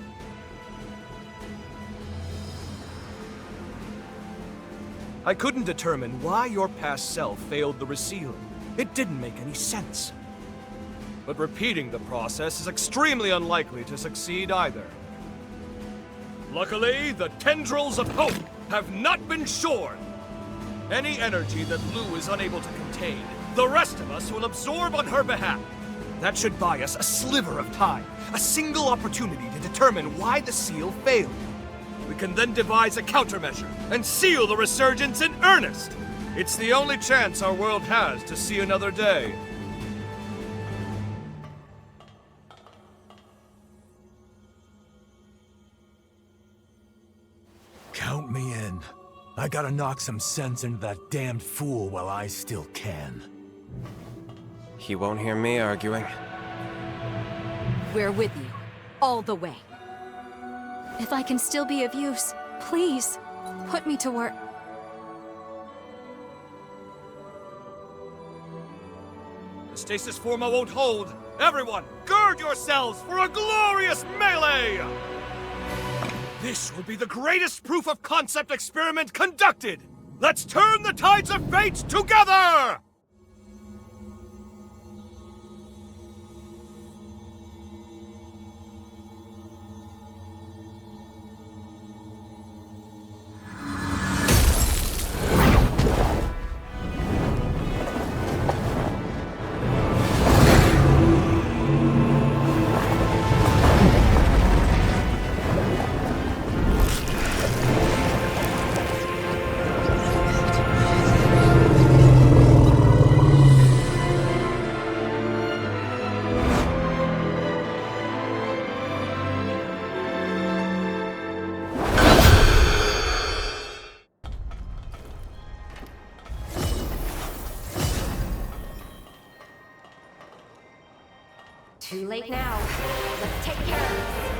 I couldn't determine why your past self failed the resealing. It didn't make any sense. But repeating the process is extremely unlikely to succeed either. Luckily, the tendrils of hope have not been shorn. Any energy that Lou is unable to contain, the rest of us will absorb on her behalf. That should buy us a sliver of time, a single opportunity to determine why the seal failed. We can then devise a countermeasure and seal the resurgence in earnest. It's the only chance our world has to see another day. Count me in. I gotta knock some sense into that damned fool while I still can. He won't hear me arguing. We're with you, all the way. If I can still be of use, please, put me to work. The stasis forma won't hold. Everyone, gird yourselves for a glorious melee! This will be the greatest proof of concept experiment conducted! Let's turn the tides of fate together! Too late now. Let's take care of this.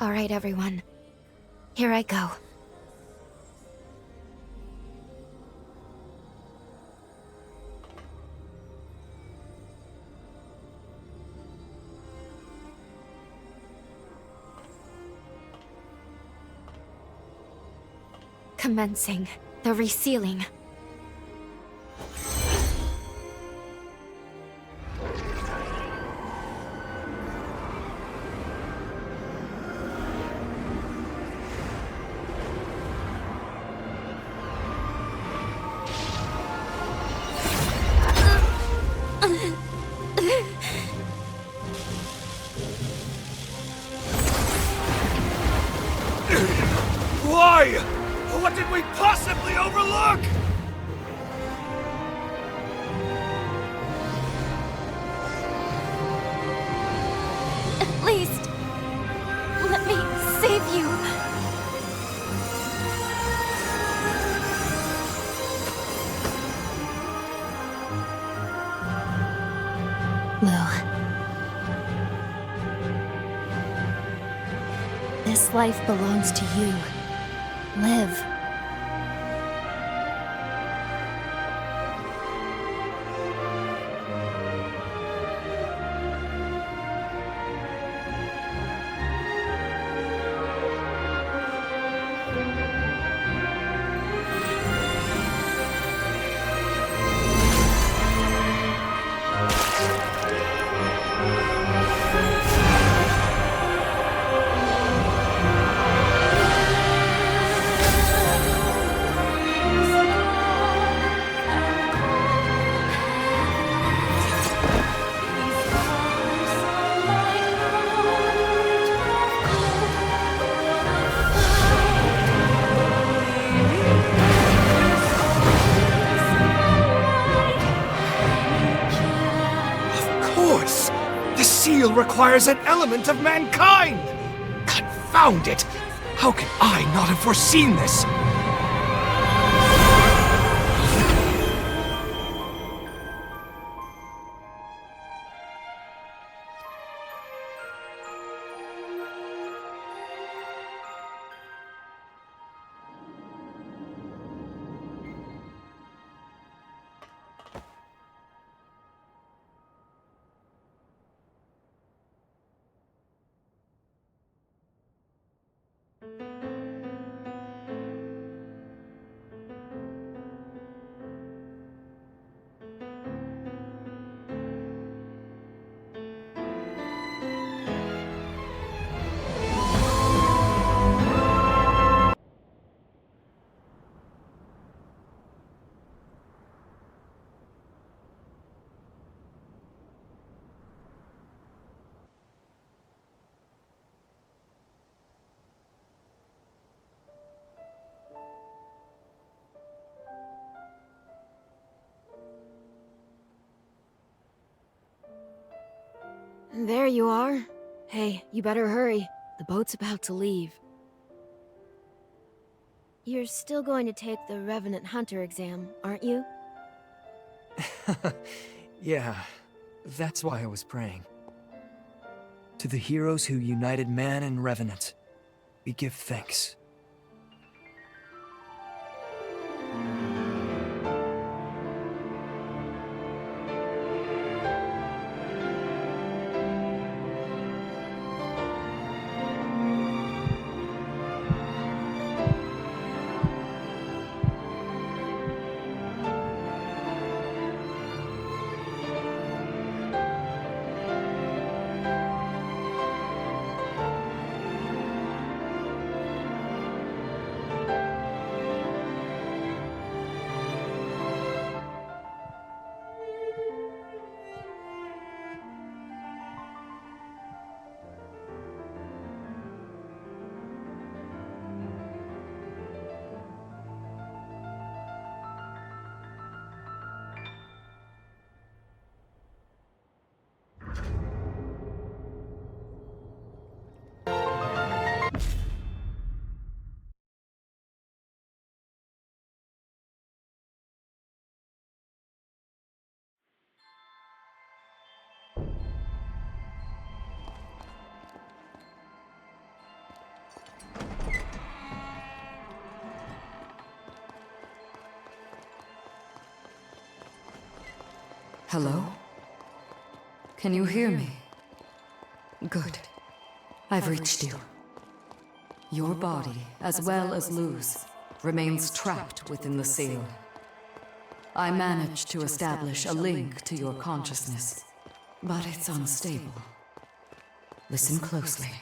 All right, everyone. Here I go. Commencing the resealing. Why? What did we possibly overlook? At least, let me save you. Lil. This life belongs to you. Live. The seal requires an element of mankind! Confound it! How could I not have foreseen this? There you are. Hey, you better hurry. The boat's about to leave. You're still going to take the Revenant Hunter exam, aren't you? Yeah, that's why I was praying. To the heroes who united man and Revenant, we give thanks. Hello? Can you hear me? Good. I've reached you. Your body, as well as Lou's, remains trapped within the seal. I managed to establish a link to your consciousness, but it's unstable. Listen closely.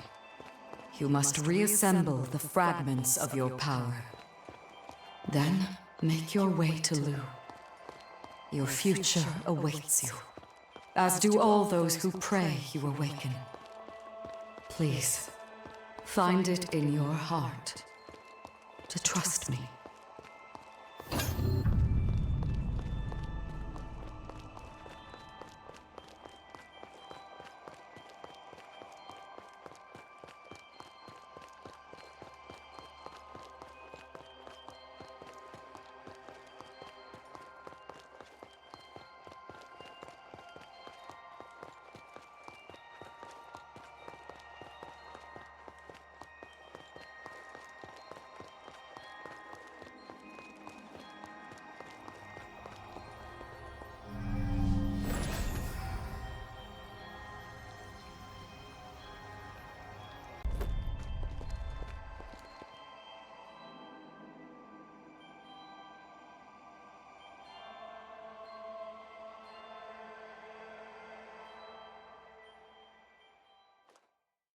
You must reassemble the fragments of your power. Then, make your way to Lou. Your future awaits you, as do all those who pray you awaken. Please, find it in your heart to trust me.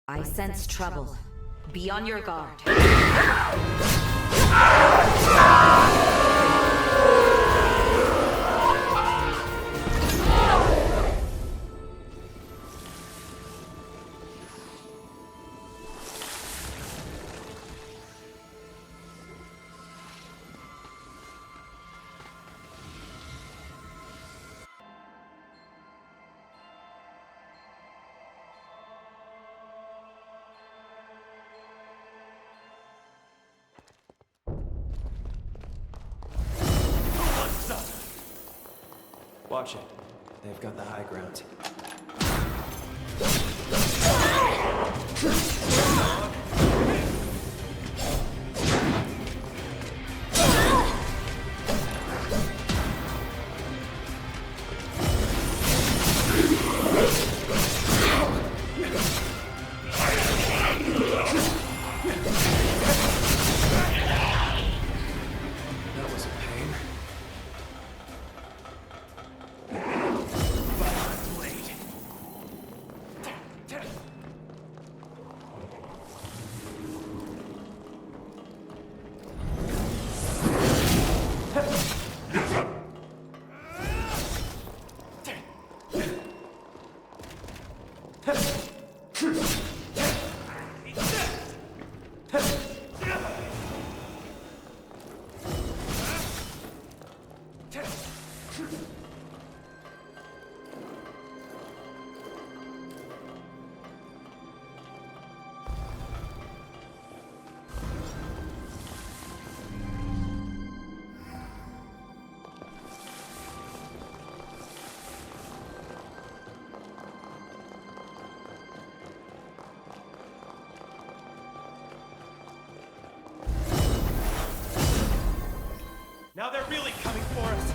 I sense trouble. Be on your guard. Watch it. They've got the high ground. That was a pain. Now they're really coming for us.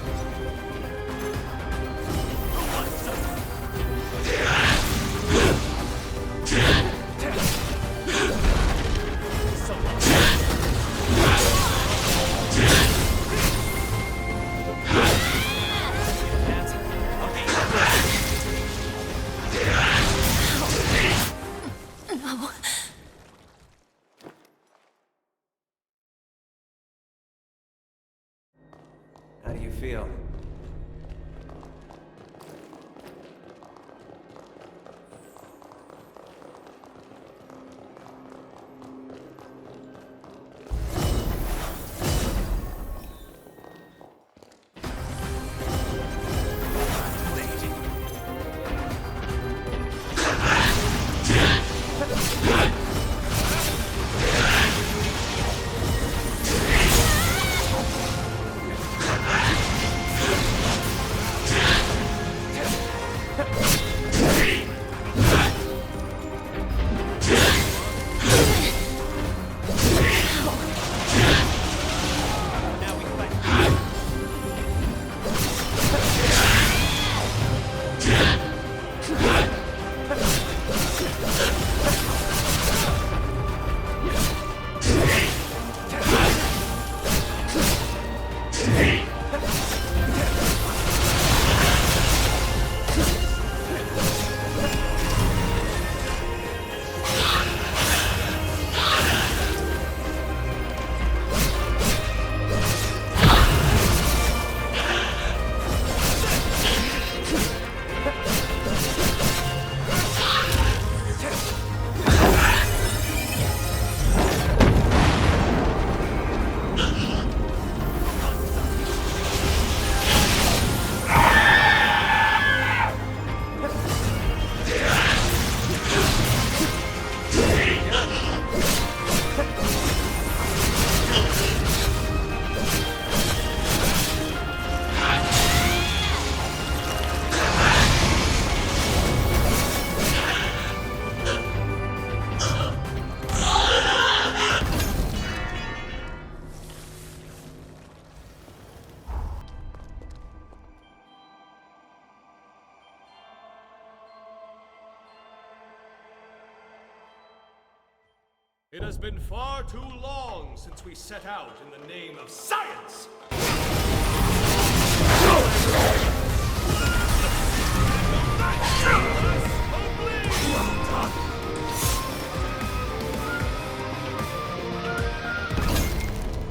It has been far too long since we set out in the name of science!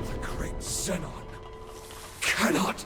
The great Zenon cannot...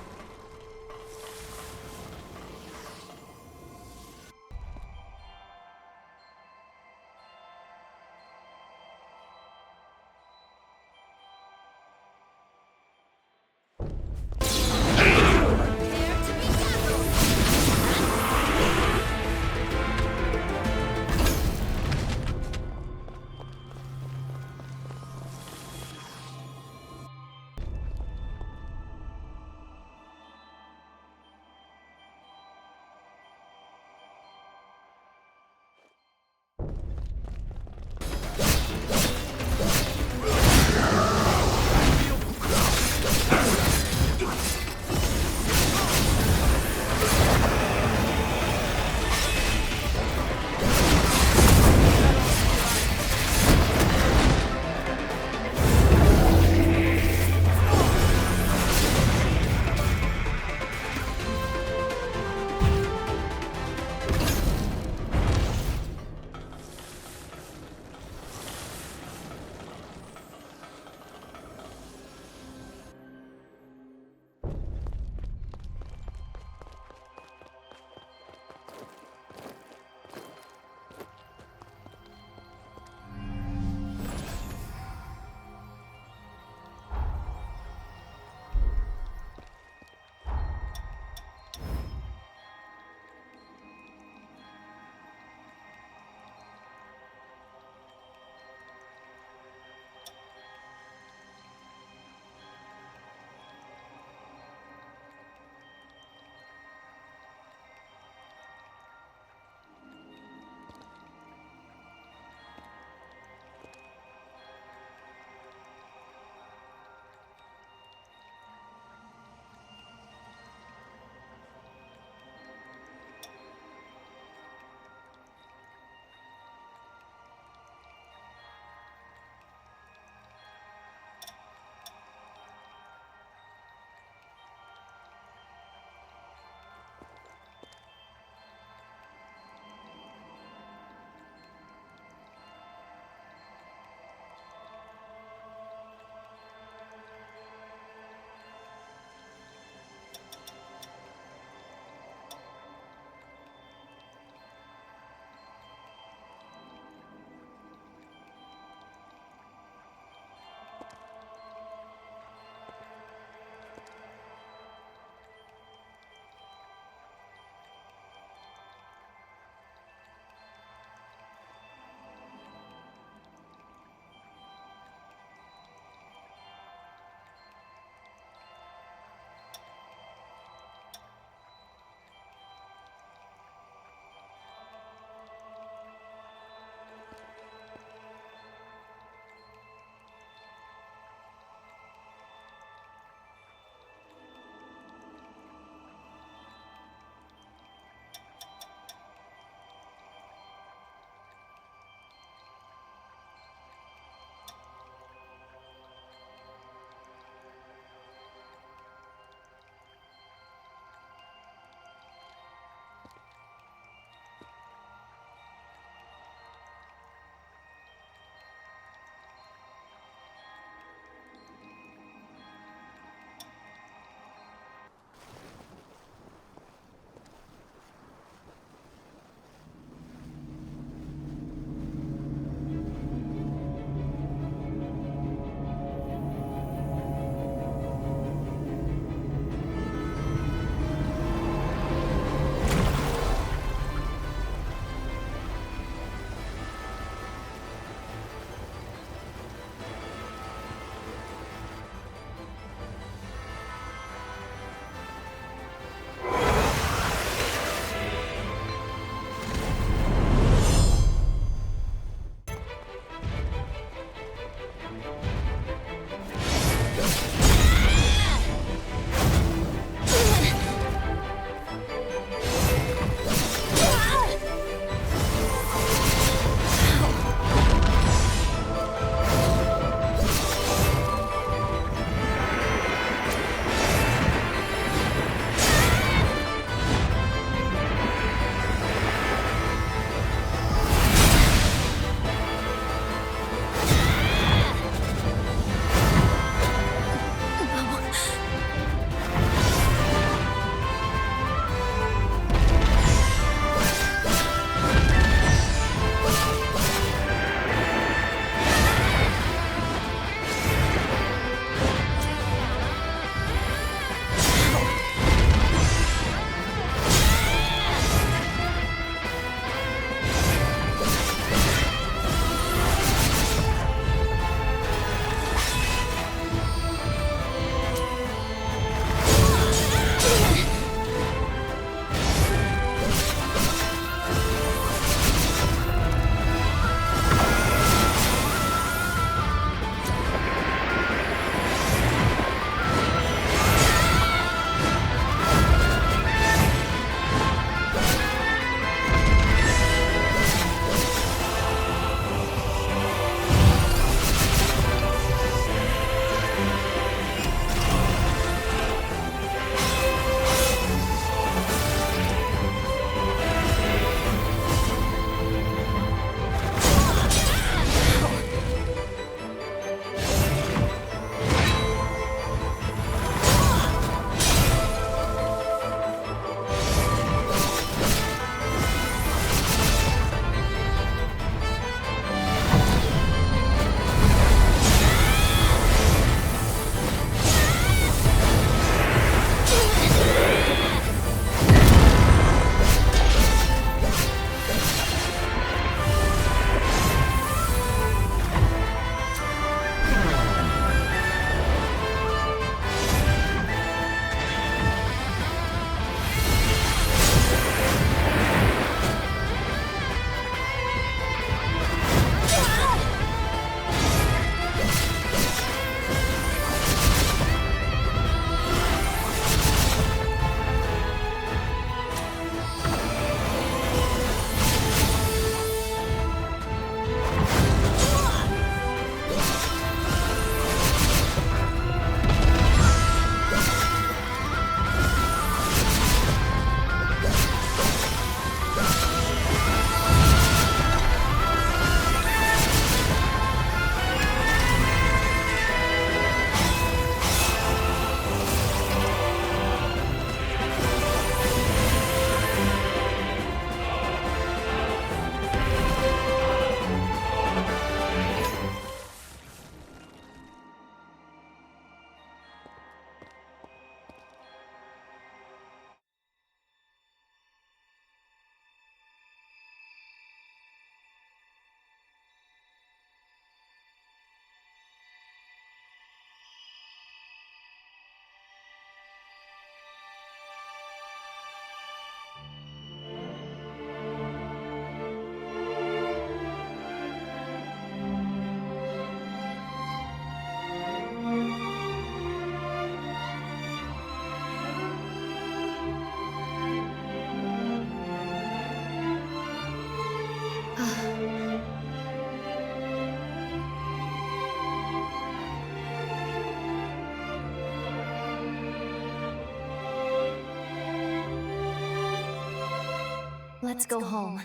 Let's go home.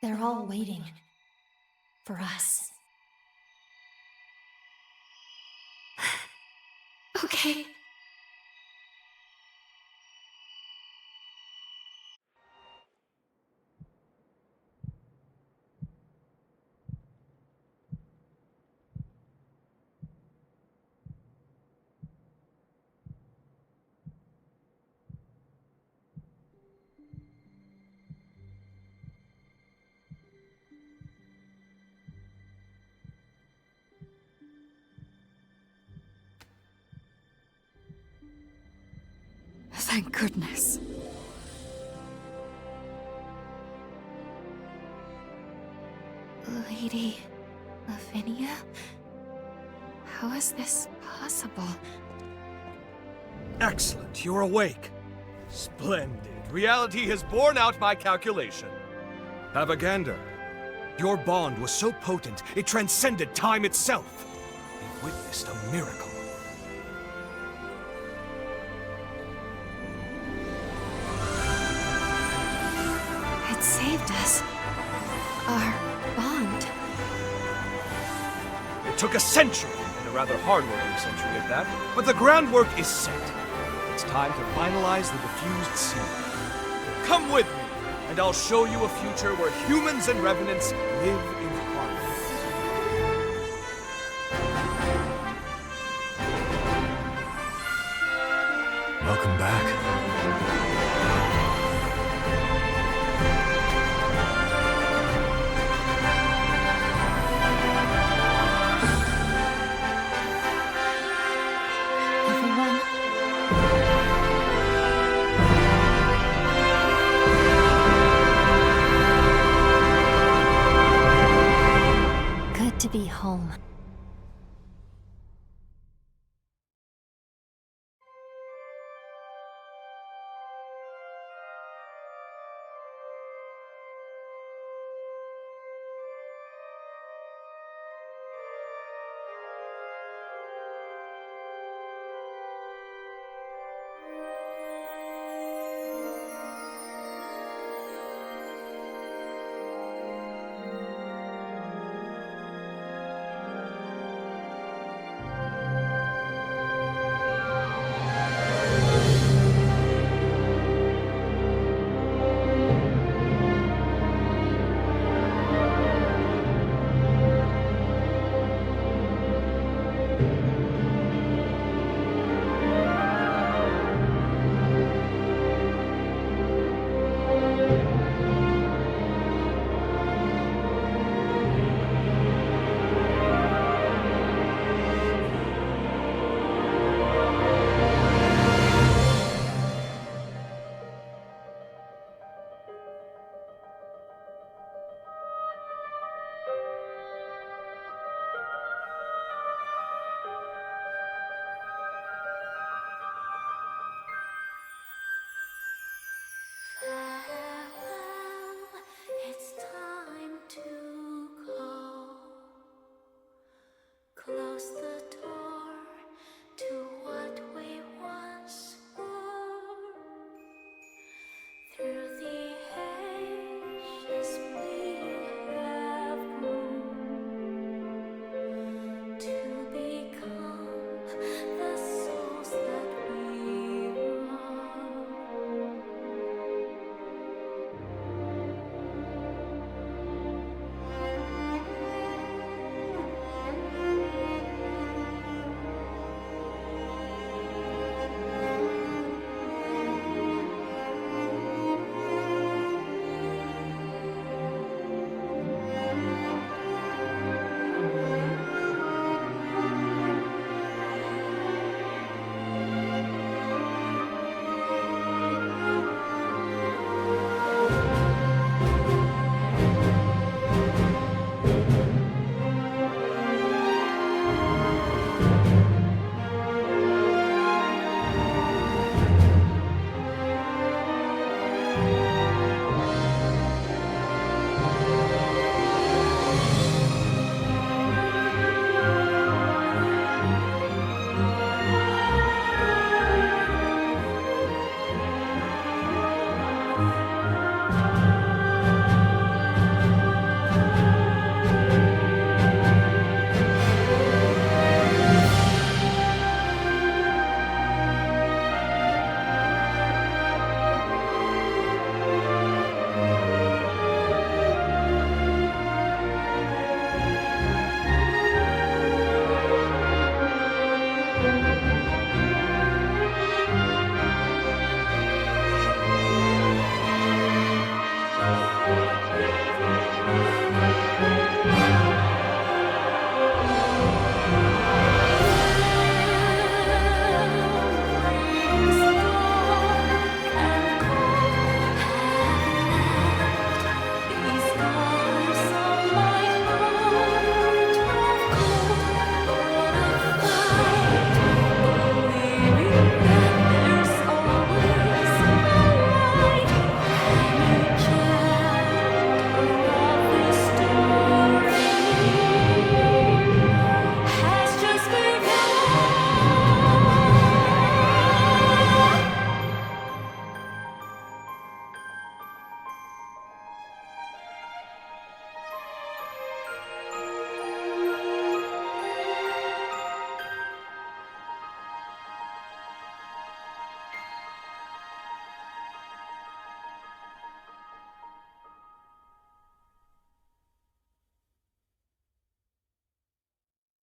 They're all waiting. For us. Okay. Thank goodness. Lady Lavinia? How is this possible? Excellent, you're awake. Splendid. Reality has borne out my calculation. Have a gander. Your bond was so potent, it transcended time itself. It witnessed a miracle. It saved us. Our bond. It took a century, and a rather hard-working century at that, but the groundwork is set. It's time to finalize the diffused seal. Come with me, and I'll show you a future where humans and revenants live in harmony. Welcome back. Everyone. Good to be home. It's time to go. Close the door to what we once were. Through the ages we have grown to become the souls that we are.